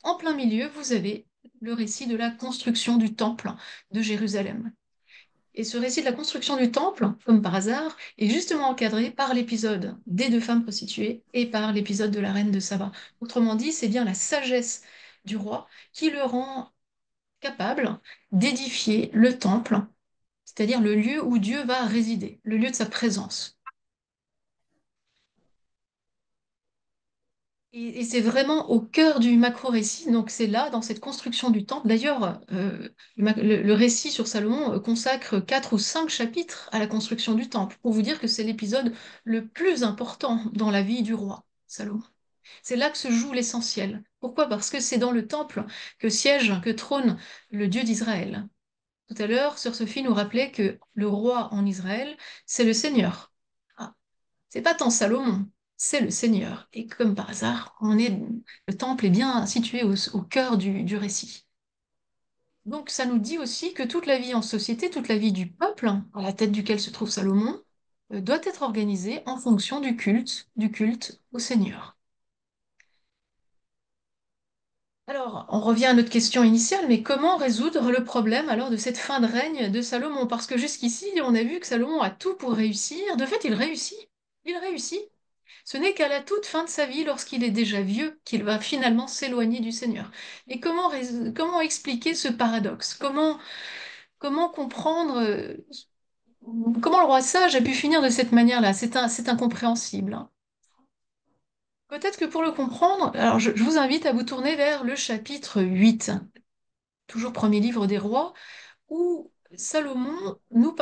en plein milieu, vous avez le récit de la construction du temple de Jérusalem. Et ce récit de la construction du temple, comme par hasard, est justement encadré par l'épisode des deux femmes prostituées et par l'épisode de la reine de Saba. Autrement dit, c'est bien la sagesse du roi qui le rend capable d'édifier le temple, c'est-à-dire le lieu où Dieu va résider, le lieu de sa présence. Et c'est vraiment au cœur du macro-récit, donc c'est là, dans cette construction du temple. D'ailleurs, le récit sur Salomon consacre 4 ou 5 chapitres à la construction du temple, pour vous dire que c'est l'épisode le plus important dans la vie du roi Salomon. C'est là que se joue l'essentiel. Pourquoi? Parce que c'est dans le temple que siège, que trône le Dieu d'Israël. Tout à l'heure, Sœur Sophie nous rappelait que le roi en Israël, c'est le Seigneur. Ah, c'est pas tant Salomon, c'est le Seigneur. Et comme par hasard, le temple est bien situé au cœur du récit. Donc ça nous dit aussi que toute la vie en société, toute la vie du peuple, à la tête duquel se trouve Salomon, doit être organisée en fonction du culte au Seigneur. Alors, on revient à notre question initiale, mais comment résoudre le problème alors de cette fin de règne de Salomon? Parce que jusqu'ici, on a vu que Salomon a tout pour réussir. De fait, il réussit. Il réussit. Ce n'est qu'à la toute fin de sa vie, lorsqu'il est déjà vieux, qu'il va finalement s'éloigner du Seigneur. Et comment expliquer ce paradoxe? Comment comprendre, comment le roi sage a pu finir de cette manière-là? C'est incompréhensible, hein. Peut-être que pour le comprendre, alors je vous invite à vous tourner vers le chapitre 8, toujours premier livre des rois, où on nous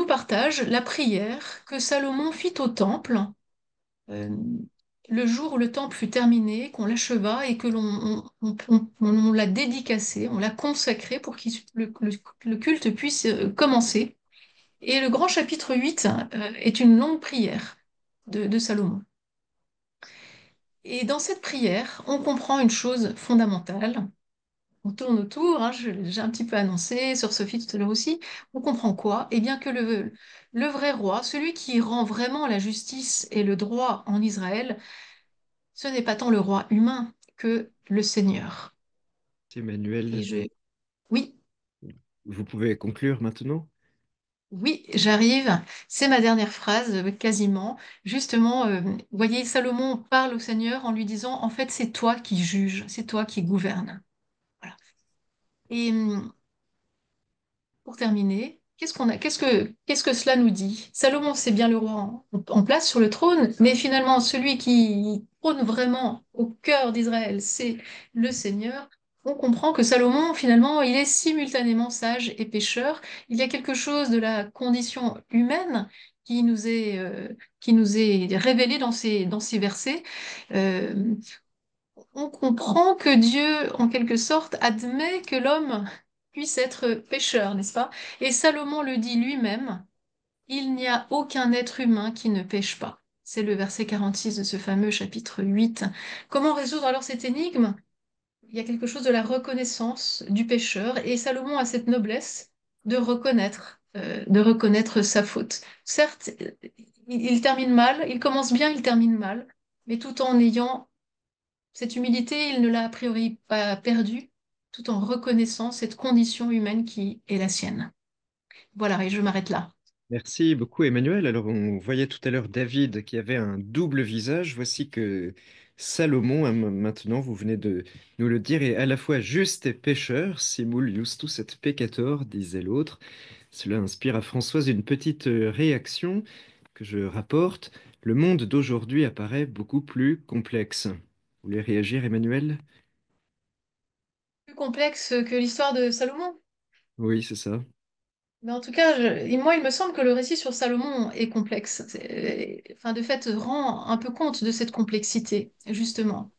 partage la prière que Salomon fit au temple euh, le jour où le temple fut terminé, qu'on l'acheva et que on l'a dédicacé, on l'a consacré pour que le culte puisse commencer. Et le grand chapitre 8 est une longue prière de Salomon. Et dans cette prière, on comprend une chose fondamentale. On tourne autour, hein, j'ai un petit peu annoncé sur Sophie tout à l'heure aussi. On comprend quoi? Eh bien que le vrai roi, celui qui rend vraiment la justice et le droit en Israël, ce n'est pas tant le roi humain que le Seigneur. Et Emmanuel, oui, vous pouvez conclure maintenant? oui, j'arrive. C'est ma dernière phrase, quasiment. Justement, vous voyez, Salomon parle au Seigneur en lui disant, en fait, c'est toi qui juges, c'est toi qui gouvernes. Voilà. Et pour terminer, qu'est-ce que cela nous dit? Salomon, c'est bien le roi en place sur le trône, mais finalement, celui qui trône vraiment au cœur d'Israël, c'est le Seigneur. On comprend que Salomon, finalement, il est simultanément sage et pécheur. Il y a quelque chose de la condition humaine qui nous est révélé dans ces versets. Euh, on comprend que Dieu, en quelque sorte, admet que l'homme puisse être pécheur, n'est-ce pas? Et Salomon le dit lui-même, il n'y a aucun être humain qui ne pêche pas. C'est le verset 46 de ce fameux chapitre 8. Comment résoudre alors cette énigme? Il y a quelque chose de la reconnaissance du pécheur, et Salomon a cette noblesse de reconnaître sa faute. Certes, il termine mal, il commence bien, il termine mal, mais tout en ayant cette humilité, il ne l'a a priori pas perdue, tout en reconnaissant cette condition humaine qui est la sienne. Voilà, et je m'arrête là. Merci beaucoup, Emmanuel. Alors, on voyait tout à l'heure David qui avait un double visage. Voici que Salomon, hein, maintenant, vous venez de nous le dire, est à la fois juste et pécheur. Simul justus et peccator, disait l'autre. Cela inspire à Françoise une petite réaction que je rapporte. Le monde d'aujourd'hui apparaît beaucoup plus complexe. Vous voulez réagir, Emmanuel? Plus complexe que l'histoire de Salomon. Oui, c'est ça. Mais en tout cas, moi, il me semble que le récit sur Salomon est complexe. Enfin, de fait, rend un peu compte de cette complexité, justement.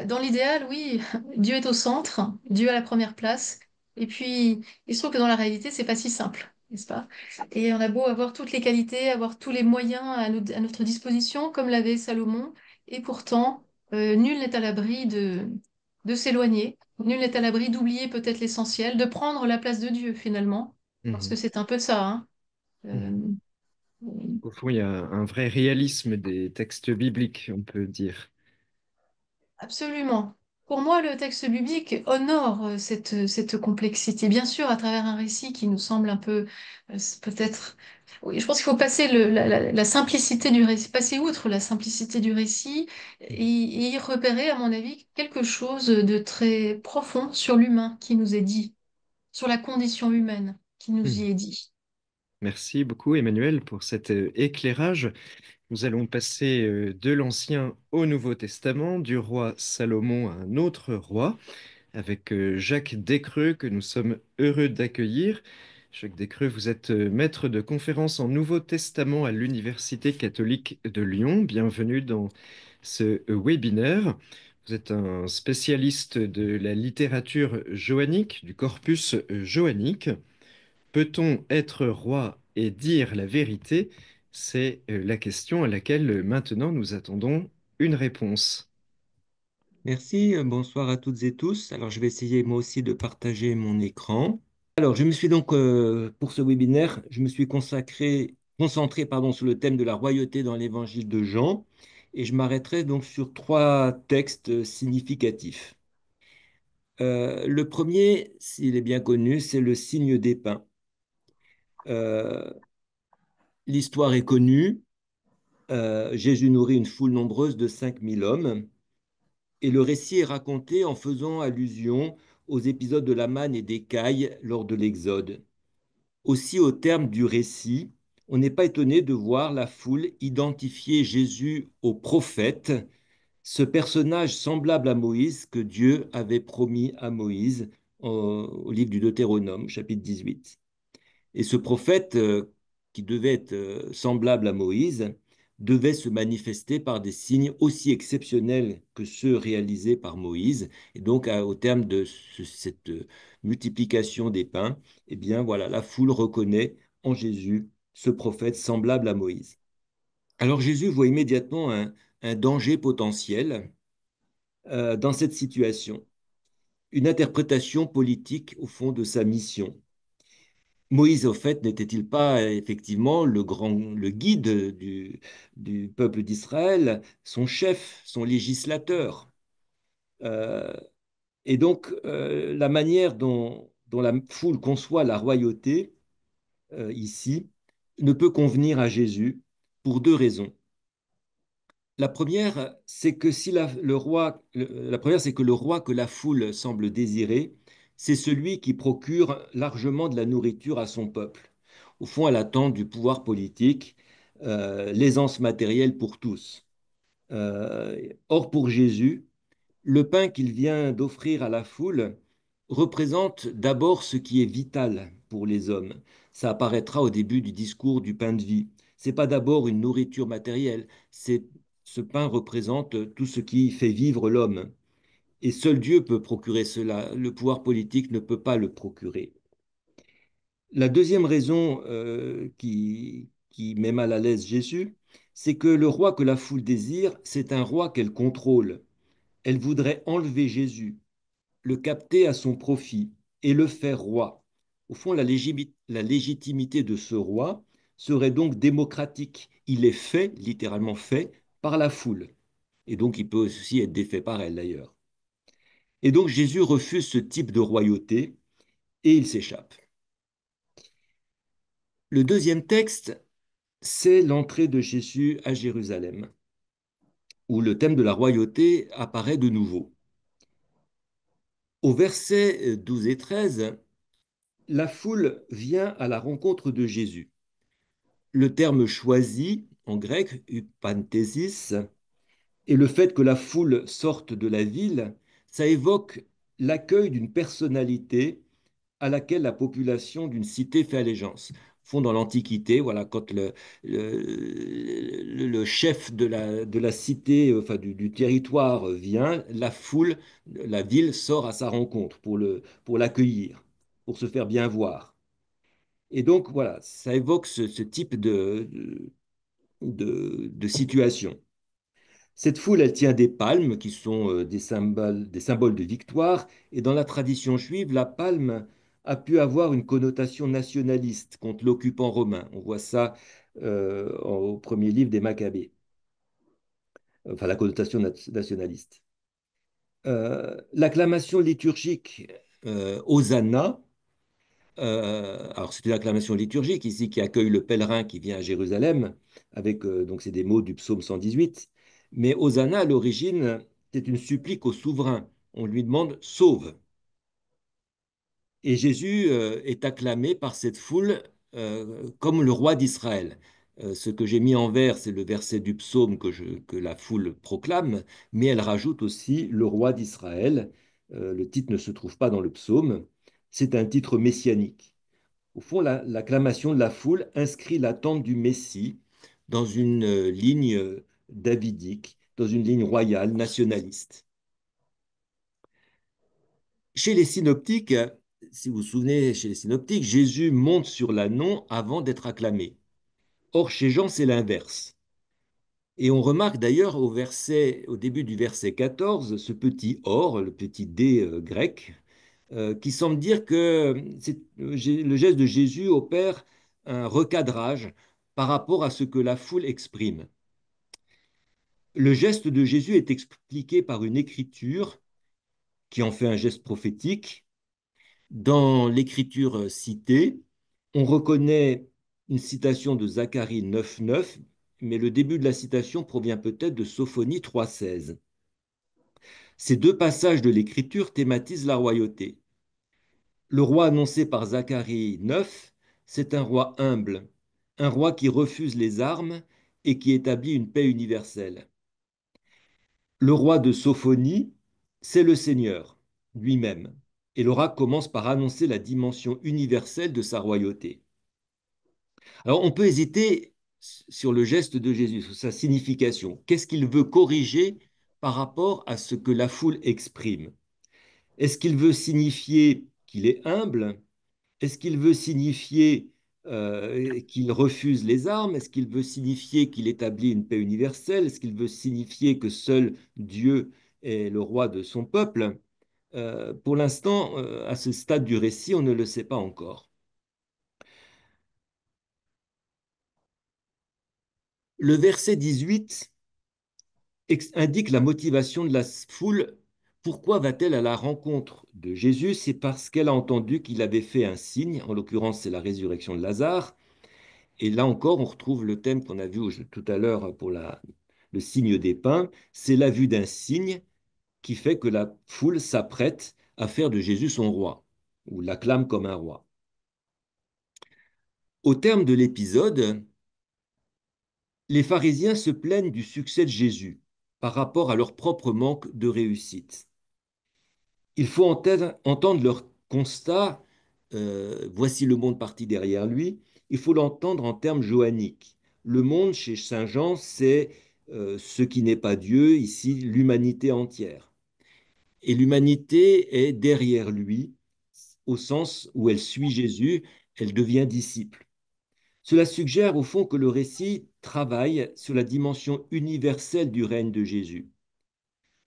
Dans l'idéal, oui, Dieu est au centre, Dieu à la première place. Et puis, il se trouve que dans la réalité, c'est pas si simple, n'est-ce pas? Et on a beau avoir toutes les qualités, avoir tous les moyens à notre disposition, comme l'avait Salomon, et pourtant, nul n'est à l'abri de s'éloigner, nul n'est à l'abri d'oublier peut-être l'essentiel, de prendre la place de Dieu finalement, parce que Mhm. c'est un peu ça, hein. Euh, Mhm. Au fond, il y a un vrai réalisme des textes bibliques, on peut dire. Absolument. Pour moi, le texte biblique honore cette complexité, bien sûr, à travers un récit qui nous semble un peu, peut-être... Oui, je pense qu'il faut passer la simplicité du récit, passer outre la simplicité du récit et y repérer, à mon avis, quelque chose de très profond sur l'humain qui nous est dit, sur la condition humaine qui nous y Mhm. est dit. Merci beaucoup, Emmanuel, pour cet éclairage. Nous allons passer de l'Ancien au Nouveau Testament, du roi Salomon à un autre roi, avec Jacques Descreux, que nous sommes heureux d'accueillir. Jacques Descreux, vous êtes maître de conférence en Nouveau Testament à l'Université catholique de Lyon. Bienvenue dans ce webinaire. Vous êtes un spécialiste de la littérature joannique, du corpus joannique. Peut-on être roi et dire la vérité? C'est la question à laquelle maintenant nous attendons une réponse. Merci, bonsoir à toutes et tous. Alors, je vais essayer moi aussi de partager mon écran. Alors, je me suis donc, pour ce webinaire, je me suis concentré, pardon, sur le thème de la royauté dans l'évangile de Jean, et je m'arrêterai donc sur trois textes significatifs. Le premier, s'il est bien connu, c'est le signe des pains. Euh, L'histoire est connue. Jésus nourrit une foule nombreuse de 5 000 hommes. Et le récit est raconté en faisant allusion aux épisodes de la manne et des cailles lors de l'Exode. Aussi, au terme du récit, on n'est pas étonné de voir la foule identifier Jésus au prophète, ce personnage semblable à Moïse que Dieu avait promis à Moïse au livre du Deutéronome, chapitre 18. Et ce prophète, qui devait être semblable à Moïse, devait se manifester par des signes aussi exceptionnels que ceux réalisés par Moïse. Et donc, au terme de cette multiplication des pains, eh bien, voilà, la foule reconnaît en Jésus ce prophète semblable à Moïse. Alors, Jésus voit immédiatement un danger potentiel dans cette situation, une interprétation politique au fond de sa mission. Moïse, au fait, n'était-il pas effectivement le guide du peuple d'Israël, son chef, son législateur? Euh, et donc, la manière dont la foule conçoit la royauté ici ne peut convenir à Jésus pour deux raisons. La première, c'est que si le roi, la première, c'est que le roi que la foule semble désirer, c'est celui qui procure largement de la nourriture à son peuple. Au fond, elle attend du pouvoir politique, l'aisance matérielle pour tous. Or, pour Jésus, le pain qu'il vient d'offrir à la foule représente d'abord ce qui est vital pour les hommes. Ça apparaîtra au début du discours du pain de vie. C'est pas d'abord une nourriture matérielle, ce pain représente tout ce qui fait vivre l'homme. Et seul Dieu peut procurer cela. Le pouvoir politique ne peut pas le procurer. La deuxième raison qui met mal à l'aise Jésus, c'est que le roi que la foule désire, c'est un roi qu'elle contrôle. Elle voudrait enlever Jésus, le capter à son profit et le faire roi. Au fond, la légitimité de ce roi serait donc démocratique. Il est fait, littéralement fait, par la foule. Et donc, il peut aussi être défait par elle, d'ailleurs. Et donc, Jésus refuse ce type de royauté et il s'échappe. Le deuxième texte, c'est l'entrée de Jésus à Jérusalem, où le thème de la royauté apparaît de nouveau. Au verset 12 et 13, la foule vient à la rencontre de Jésus. Le terme choisi, en grec, eupanthesis, et le fait que la foule sorte de la ville, ça évoque l'accueil d'une personnalité à laquelle la population d'une cité fait allégeance. Au fond, dans l'Antiquité, voilà, quand le chef de la cité, enfin du territoire vient, la foule, la ville sort à sa rencontre pour l'accueillir, pour se faire bien voir. Et donc, voilà, ça évoque ce type de situation. Cette foule, elle tient des palmes qui sont des symboles de victoire. Et dans la tradition juive, la palme a pu avoir une connotation nationaliste contre l'occupant romain. On voit ça au premier livre des Maccabées, enfin la connotation nationaliste. L'acclamation liturgique Hosanna, alors c'est une acclamation liturgique ici qui accueille le pèlerin qui vient à Jérusalem, avec donc c'est des mots du psaume 118. Mais Hosanna, à l'origine, c'est une supplique au souverain. On lui demande sauve. Et Jésus est acclamé par cette foule comme le roi d'Israël. Ce que j'ai mis en vert, c'est le verset du psaume que la foule proclame, mais elle rajoute aussi le roi d'Israël. Le titre ne se trouve pas dans le psaume. C'est un titre messianique. Au fond, l'acclamation de la foule inscrit l'attente du Messie dans une ligne davidique, dans une ligne royale, nationaliste. Chez les synoptiques, si vous vous souvenez, chez les synoptiques, Jésus monte sur l'ânon avant d'être acclamé. Or, chez Jean, c'est l'inverse. Et on remarque d'ailleurs au début du verset 14, ce petit or, le petit d grec, qui semble dire que le geste de Jésus opère un recadrage par rapport à ce que la foule exprime. Le geste de Jésus est expliqué par une écriture qui en fait un geste prophétique. Dans l'écriture citée, on reconnaît une citation de Zacharie 9,9, mais le début de la citation provient peut-être de Sophonie 3,16. Ces deux passages de l'écriture thématisent la royauté. Le roi annoncé par Zacharie 9, c'est un roi humble, un roi qui refuse les armes et qui établit une paix universelle. Le roi de Sophonie, c'est le Seigneur lui-même. Et l'oracle commence par annoncer la dimension universelle de sa royauté. Alors on peut hésiter sur le geste de Jésus, sur sa signification. Qu'est-ce qu'il veut corriger par rapport à ce que la foule exprime? Est-ce qu'il veut signifier qu'il est humble? Est-ce qu'il veut signifier qu'il refuse les armes? Est-ce qu'il veut signifier qu'il établit une paix universelle? Est-ce qu'il veut signifier que seul Dieu est le roi de son peuple? Pour l'instant, à ce stade du récit, on ne le sait pas encore. Le verset 18 indique la motivation de la foule. Pourquoi va-t-elle à la rencontre de Jésus? C'est parce qu'elle a entendu qu'il avait fait un signe, en l'occurrence c'est la résurrection de Lazare. Et là encore, on retrouve le thème qu'on a vu tout à l'heure pour le signe des pains. C'est la vue d'un signe qui fait que la foule s'apprête à faire de Jésus son roi, ou l'acclame comme un roi. Au terme de l'épisode, les pharisiens se plaignent du succès de Jésus par rapport à leur propre manque de réussite. Il faut entendre leur constat, voici le monde parti derrière lui, il faut l'entendre en termes johanniques. Le monde chez Saint Jean, c'est ce qui n'est pas Dieu, ici l'humanité entière. Et l'humanité est derrière lui, au sens où elle suit Jésus, elle devient disciple. Cela suggère au fond que le récit travaille sur la dimension universelle du règne de Jésus.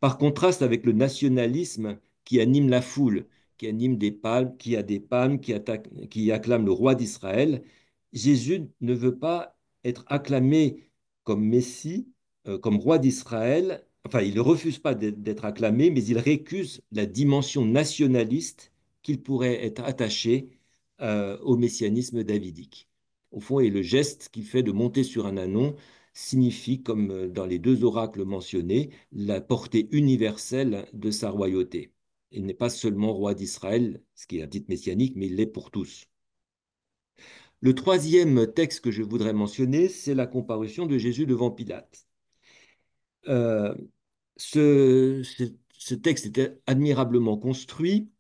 Par contraste avec le nationalisme qui anime la foule, qui anime des palmes, qui a des palmes, qui acclame le roi d'Israël, Jésus ne veut pas être acclamé comme Messie, comme roi d'Israël. Enfin, il ne refuse pas d'être acclamé, mais il récuse la dimension nationaliste qu'il pourrait être attaché au messianisme davidique. Au fond, et le geste qu'il fait de monter sur un ânon signifie, comme dans les deux oracles mentionnés, la portée universelle de sa royauté. Il n'est pas seulement roi d'Israël, ce qui est un titre messianique, mais il l'est pour tous. Le troisième texte que je voudrais mentionner, c'est la comparution de Jésus devant Pilate. Euh, ce texte était admirablement construit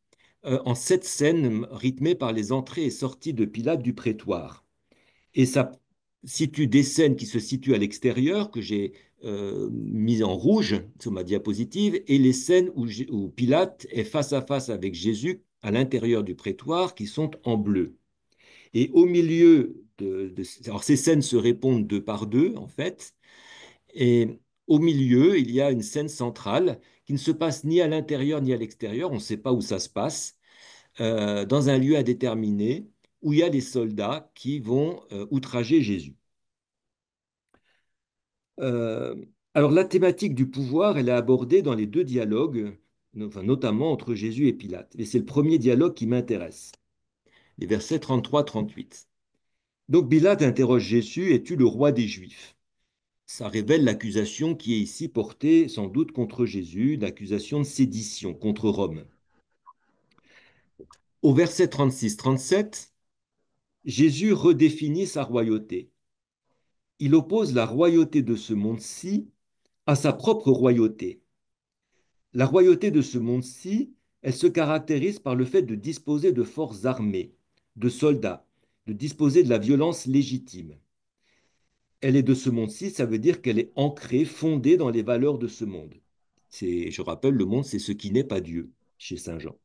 en 7 scènes rythmées par les entrées et sorties de Pilate du prétoire. Et ça situe des scènes qui se situent à l'extérieur, que j'ai mis en rouge sur ma diapositive, et les scènes où Pilate est face à face avec Jésus à l'intérieur du prétoire, qui sont en bleu. Et au milieu alors ces scènes se répondent deux par deux, en fait, et au milieu, il y a une scène centrale qui ne se passe ni à l'intérieur ni à l'extérieur, on ne sait pas où ça se passe, dans un lieu indéterminé, où il y a des soldats qui vont outrager Jésus. Euh, alors la thématique du pouvoir, elle est abordée dans les deux dialogues, enfin, notamment entre Jésus et Pilate. Et c'est le premier dialogue qui m'intéresse, les versets 33-38. Donc Pilate interroge Jésus, es-tu le roi des Juifs? Ça révèle l'accusation qui est ici portée sans doute contre Jésus, l'accusation de sédition contre Rome. Au verset 36-37, Jésus redéfinit sa royauté. Il oppose la royauté de ce monde-ci à sa propre royauté. La royauté de ce monde-ci, elle se caractérise par le fait de disposer de forces armées, de soldats, de disposer de la violence légitime. Elle est de ce monde-ci, ça veut dire qu'elle est ancrée, fondée dans les valeurs de ce monde. Je rappelle, le monde, c'est ce qui n'est pas Dieu, chez Saint Jean.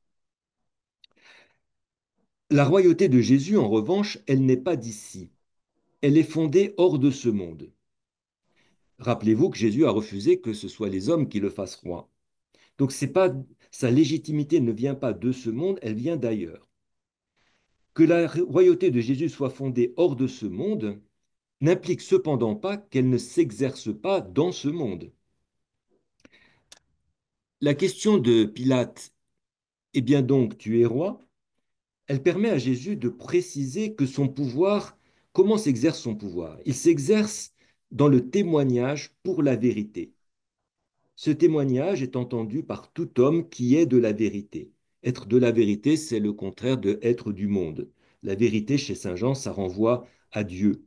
La royauté de Jésus, en revanche, elle n'est pas d'ici. Elle est fondée hors de ce monde. Rappelez-vous que Jésus a refusé que ce soit les hommes qui le fassent roi. Donc c'est pas, sa légitimité ne vient pas de ce monde, elle vient d'ailleurs. Que la royauté de Jésus soit fondée hors de ce monde n'implique cependant pas qu'elle ne s'exerce pas dans ce monde. La question de Pilate, eh bien donc tu es roi, elle permet à Jésus de préciser que son pouvoir, comment s'exerce son pouvoir? Il s'exerce dans le témoignage pour la vérité. Ce témoignage est entendu par tout homme qui est de la vérité. Être de la vérité, c'est le contraire de être du monde. La vérité, chez Saint Jean, ça renvoie à Dieu.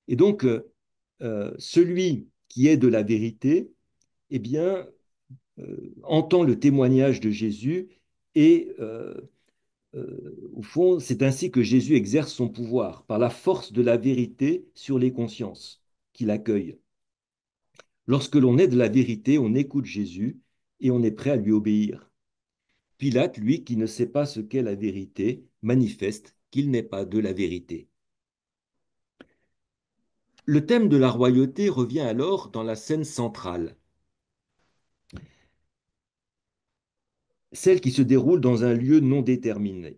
Et donc, celui qui est de la vérité, eh bien, entend le témoignage de Jésus et, au fond, c'est ainsi que Jésus exerce son pouvoir, par la force de la vérité sur les consciences qu'il accueille. Lorsque l'on est de la vérité, on écoute Jésus et on est prêt à lui obéir. Pilate, lui, qui ne sait pas ce qu'est la vérité, manifeste qu'il n'est pas de la vérité. Le thème de la royauté revient alors dans la scène centrale, celle qui se déroule dans un lieu non déterminé.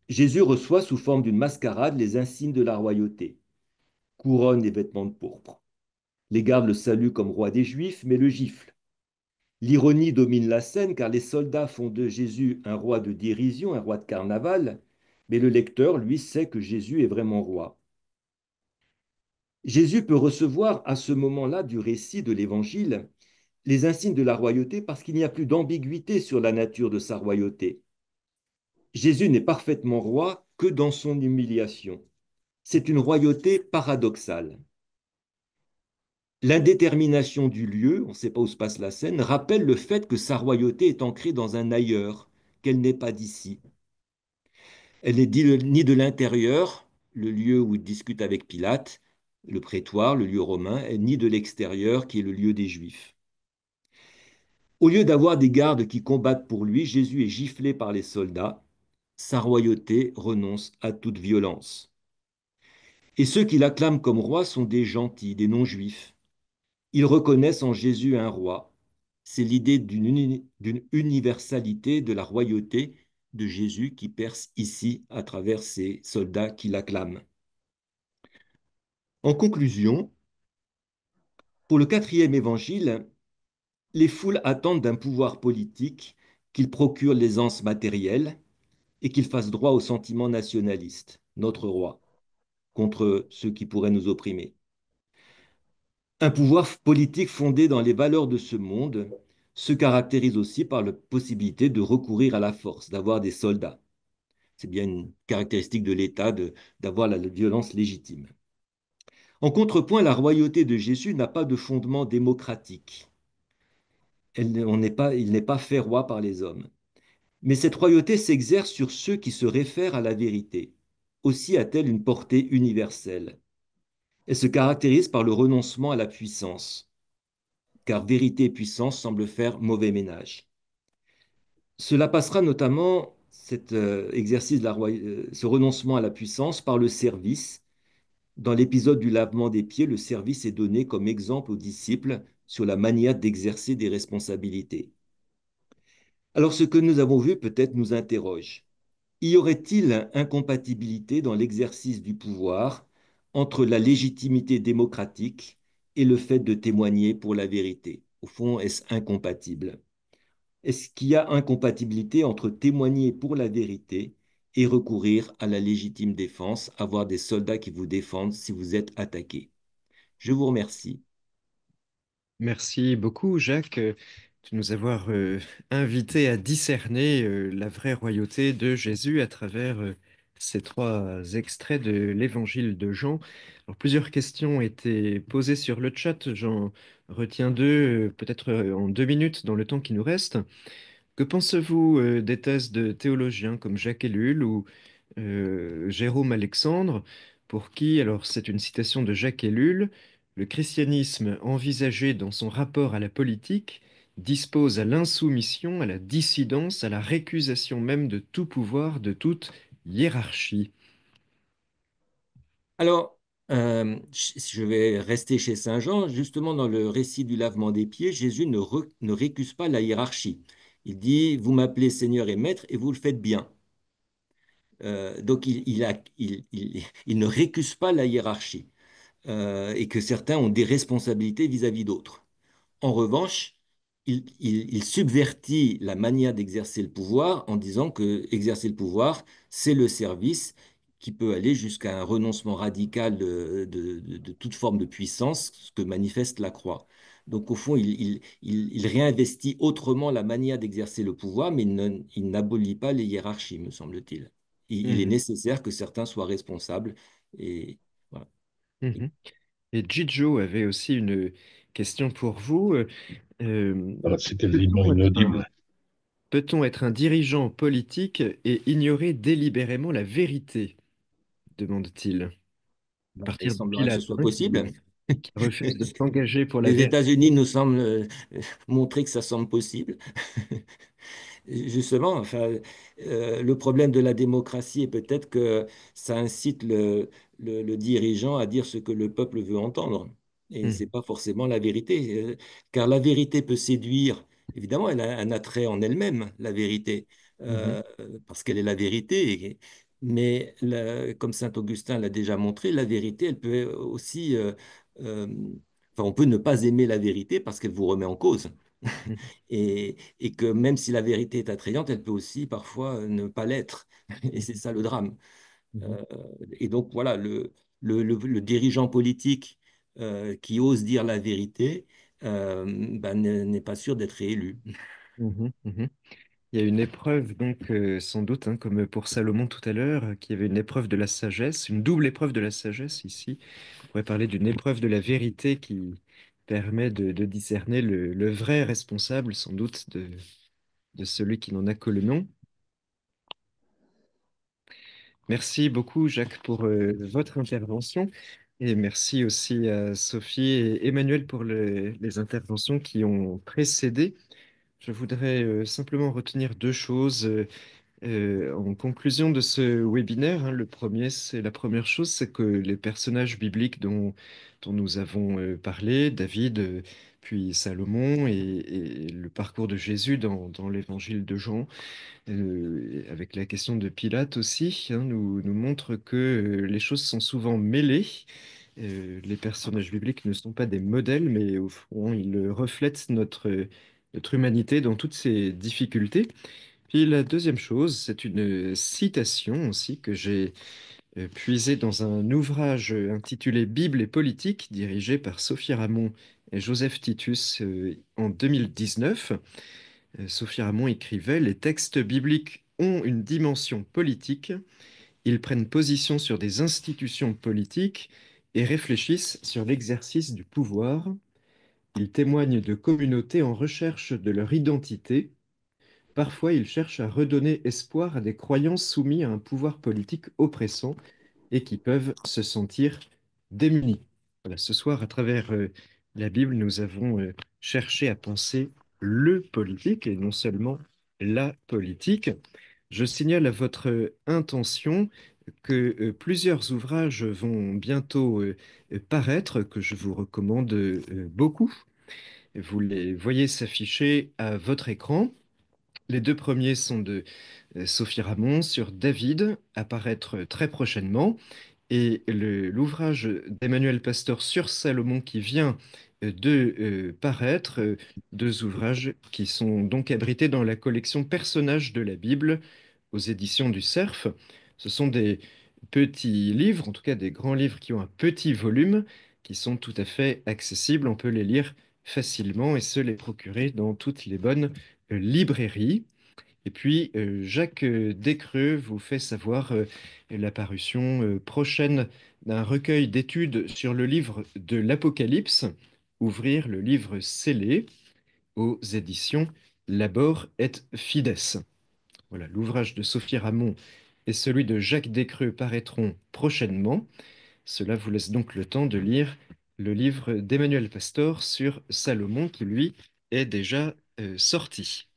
Jésus reçoit sous forme d'une mascarade les insignes de la royauté, couronne et vêtements de pourpre. Les gardes le saluent comme roi des Juifs, mais le giflent. L'ironie domine la scène car les soldats font de Jésus un roi de dérision, un roi de carnaval, mais le lecteur, lui, sait que Jésus est vraiment roi. Jésus peut recevoir à ce moment-là du récit de l'Évangile les insignes de la royauté parce qu'il n'y a plus d'ambiguïté sur la nature de sa royauté. Jésus n'est parfaitement roi que dans son humiliation. C'est une royauté paradoxale. L'indétermination du lieu, on ne sait pas où se passe la scène, rappelle le fait que sa royauté est ancrée dans un ailleurs, qu'elle n'est pas d'ici. Elle n'est ni de l'intérieur, le lieu où il discute avec Pilate, le prétoire, le lieu romain, ni de l'extérieur, qui est le lieu des Juifs. Au lieu d'avoir des gardes qui combattent pour lui, Jésus est giflé par les soldats. Sa royauté renonce à toute violence. Et ceux qui l'acclament comme roi sont des gentils, des non-juifs. Ils reconnaissent en Jésus un roi. C'est l'idée d'une universalité de la royauté de Jésus qui perce ici à travers ces soldats qui l'acclament. En conclusion, pour le quatrième évangile, les foules attendent d'un pouvoir politique qu'il procure l'aisance matérielle et qu'il fasse droit au sentiment nationaliste, notre roi, contre ceux qui pourraient nous opprimer. Un pouvoir politique fondé dans les valeurs de ce monde se caractérise aussi par la possibilité de recourir à la force, d'avoir des soldats. C'est bien une caractéristique de l'État d'avoir la violence légitime. En contrepoint, la royauté de Jésus n'a pas de fondement démocratique. Il n'est pas fait roi par les hommes. Mais cette royauté s'exerce sur ceux qui se réfèrent à la vérité. Aussi a-t-elle une portée universelle. Elle se caractérise par le renoncement à la puissance, car vérité et puissance semblent faire mauvais ménage. Cela passera notamment, cet exercice de ce renoncement à la puissance, par le service. Dans l'épisode du lavement des pieds, le service est donné comme exemple aux disciples sur la manière d'exercer des responsabilités. Alors ce que nous avons vu peut-être nous interroge. Y aurait-il incompatibilité dans l'exercice du pouvoir entre la légitimité démocratique et le fait de témoigner pour la vérité? Au fond, est-ce incompatible? Est-ce qu'il y a incompatibilité entre témoigner pour la vérité et recourir à la légitime défense, avoir des soldats qui vous défendent si vous êtes attaqué? Je vous remercie. Merci beaucoup, Jacques, de nous avoir invités à discerner la vraie royauté de Jésus à travers ces trois extraits de l'Évangile de Jean. Alors, plusieurs questions ont été posées sur le chat. J'en retiens deux, peut-être en 2 minutes dans le temps qui nous reste. Que pensez-vous des thèses de théologiens comme Jacques Ellul ou Jérôme Alexandre, pour qui, alors c'est une citation de Jacques Ellul, le christianisme envisagé dans son rapport à la politique dispose à l'insoumission, à la dissidence, à la récusation même de tout pouvoir, de toute hiérarchie. Alors, je vais rester chez Saint Jean. Justement, dans le récit du lavement des pieds, Jésus ne récuse pas la hiérarchie. Il dit, vous m'appelez Seigneur et Maître et vous le faites bien. Donc, il ne récuse pas la hiérarchie et que certains ont des responsabilités vis-à-vis d'autres. En revanche, il subvertit la manière d'exercer le pouvoir en disant que exercer le pouvoir, c'est le service qui peut aller jusqu'à un renoncement radical de toute forme de puissance, ce que manifeste la croix. Donc, au fond, il réinvestit autrement la manière d'exercer le pouvoir, mais il n'abolit pas les hiérarchies, me semble-t-il. Il est Mhm, nécessaire que certains soient responsables. Et voilà. mhm. Et Gijo avait aussi une question pour vous. Voilà, c'est quasiment Peut-on être inaudible. peut-on être un dirigeant politique et ignorer délibérément la vérité? Demande-t-il. À Il partir de semblerait que ce Pilate, soit hein, possible. qui refuse de s'engager pour la Les vérité. États-Unis nous semblent montrer que ça semble possible. Justement, enfin, le problème de la démocratie est peut-être que ça incite le dirigeant à dire ce que le peuple veut entendre. Et ce n'est Mhm, pas forcément la vérité. Car la vérité peut séduire. Évidemment, elle a un attrait en elle-même, la vérité, mhm, parce qu'elle est la vérité. Mais comme Saint Augustin l'a déjà montré, la vérité, elle peut aussi... euh, enfin, on peut ne pas aimer la vérité parce qu'elle vous remet en cause. mhm, Et que même si la vérité est attrayante, elle peut aussi parfois ne pas l'être. Et c'est ça le drame. mhm, Euh, et donc voilà, le dirigeant politique qui ose dire la vérité ben, n'est pas sûr d'être réélu. mhm, mhm. Il y a une épreuve, donc, sans doute, hein, comme pour Salomon tout à l'heure, qui avait une épreuve de la sagesse, une double épreuve de la sagesse ici. On pourrait parler d'une épreuve de la vérité qui permet de discerner le vrai responsable, sans doute, de celui qui n'en a que le nom. Merci beaucoup, Jacques, pour votre intervention. Et merci aussi à Sophie et Emmanuel pour les interventions qui ont précédé. Je voudrais simplement retenir deux choses en conclusion de ce webinaire. Hein. La première chose, c'est que les personnages bibliques dont nous avons parlé, David, puis Salomon, et le parcours de Jésus dans l'évangile de Jean, avec la question de Pilate aussi, hein, nous montre que les choses sont souvent mêlées. Les personnages bibliques ne sont pas des modèles, mais au fond, ils reflètent notre humanité dans toutes ses difficultés. Puis la deuxième chose, c'est une citation aussi que j'ai puisée dans un ouvrage intitulé Bible et politique, dirigé par Sophie Ramon et Joseph Titus en 2019. Sophie Ramon écrivait: Les textes bibliques ont une dimension politique, ils prennent position sur des institutions politiques et réfléchissent sur l'exercice du pouvoir. Ils témoignent de communautés en recherche de leur identité. Parfois, ils cherchent à redonner espoir à des croyants soumis à un pouvoir politique oppressant et qui peuvent se sentir démunis. Voilà, ce soir, à travers la Bible, nous avons cherché à penser le politique et non seulement la politique. Je signale à votre intention que plusieurs ouvrages vont bientôt paraître, que je vous recommande beaucoup. Vous les voyez s'afficher à votre écran. Les deux premiers sont de Sophie Ramon sur David, à paraître très prochainement, et l'ouvrage d'Emmanuel Pasteur sur Salomon qui vient de paraître, deux ouvrages qui sont donc abrités dans la collection Personnages de la Bible aux éditions du Cerf. Ce sont des petits livres, en tout cas des grands livres qui ont un petit volume, qui sont tout à fait accessibles. On peut les lire facilement et se les procurer dans toutes les bonnes librairies. Et puis, Jacques Descreux vous fait savoir la parution prochaine d'un recueil d'études sur le livre de l'Apocalypse, Ouvrir le livre scellé, aux éditions Labor et Fides. Voilà, l'ouvrage de Sophie Ramon et celui de Jacques Descreux paraîtront prochainement. Cela vous laisse donc le temps de lire le livre d'Emmanuel Pastor sur Salomon, qui lui est déjà sorti.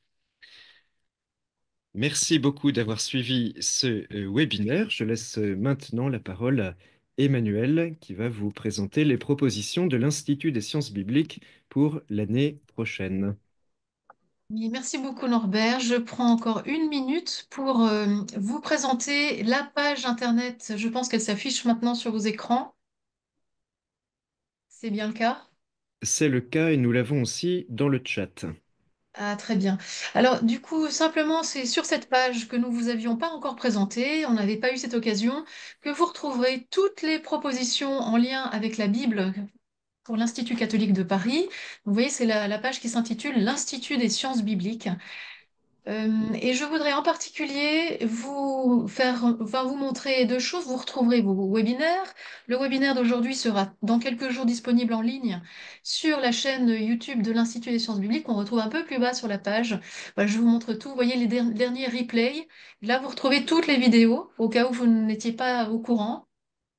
Merci beaucoup d'avoir suivi ce webinaire. Je laisse maintenant la parole à Emmanuel qui va vous présenter les propositions de l'Institut des sciences bibliques pour l'année prochaine. Oui, merci beaucoup Norbert. Je prends encore une minute pour vous présenter la page Internet. Je pense qu'elle s'affiche maintenant sur vos écrans. C'est bien le cas? C'est le cas et nous l'avons aussi dans le chat. Ah, très bien. Alors, du coup, simplement, c'est sur cette page que nous vous avions pas encore présentée, on n'avait pas eu cette occasion, que vous retrouverez toutes les propositions en lien avec la Bible pour l'Institut catholique de Paris. Vous voyez, c'est la page qui s'intitule l'Institut des sciences bibliques. Et je voudrais en particulier vous montrer deux choses. Vous retrouverez vos webinaires. Le webinaire d'aujourd'hui sera dans quelques jours disponible en ligne sur la chaîne YouTube de l'Institut des sciences bibliques. On retrouve un peu plus bas sur la page. Voilà, je vous montre tout. Vous voyez les derniers replays. Là, vous retrouvez toutes les vidéos au cas où vous n'étiez pas au courant.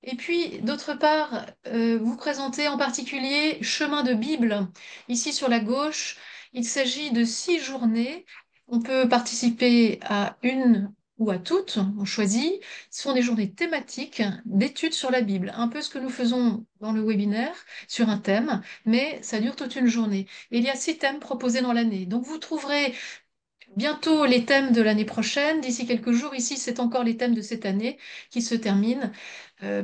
Et puis, d'autre part, vous présentez en particulier Chemin de Bible. Ici, sur la gauche, il s'agit de 6 journées. On peut participer à une ou à toutes, on choisit. Ce sont des journées thématiques d'études sur la Bible, un peu ce que nous faisons dans le webinaire sur un thème, mais ça dure toute une journée. Et il y a 6 thèmes proposés dans l'année. Donc, vous trouverez bientôt les thèmes de l'année prochaine. D'ici quelques jours, ici, c'est encore les thèmes de cette année qui se terminent,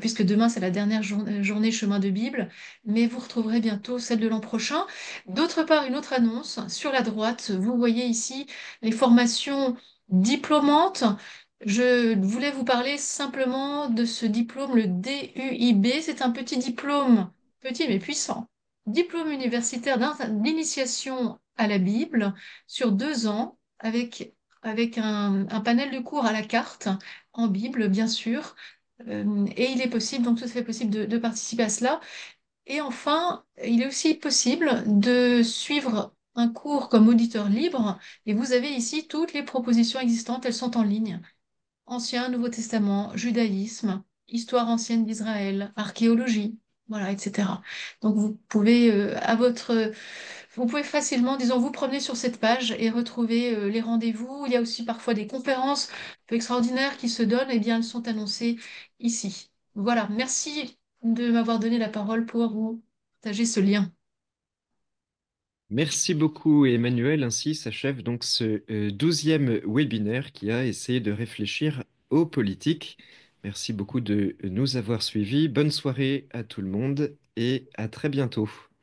puisque demain, c'est la dernière journée Chemin de Bible. Mais vous retrouverez bientôt celle de l'an prochain. D'autre part, une autre annonce. Sur la droite, vous voyez ici les formations diplômantes. Je voulais vous parler simplement de ce diplôme, le DUIB. C'est un petit diplôme, petit mais puissant. Diplôme universitaire d'initiation à la Bible sur 2 ans avec un panel de cours à la carte, en Bible, bien sûr. Et il est possible, donc tout à fait possible de participer à cela. Et enfin, il est aussi possible de suivre un cours comme auditeur libre. Et vous avez ici toutes les propositions existantes, elles sont en ligne. Ancien, Nouveau Testament, judaïsme, histoire ancienne d'Israël, archéologie, voilà, etc. Donc vous pouvez facilement, disons, vous promener sur cette page et retrouver les rendez-vous. Il y a aussi parfois des conférences un peu extraordinaires qui se donnent, et bien elles sont annoncées ici. Voilà, merci de m'avoir donné la parole pour vous partager ce lien. Merci beaucoup Emmanuel. Ainsi s'achève donc ce 12e webinaire qui a essayé de réfléchir aux politiques. Merci beaucoup de nous avoir suivis. Bonne soirée à tout le monde et à très bientôt.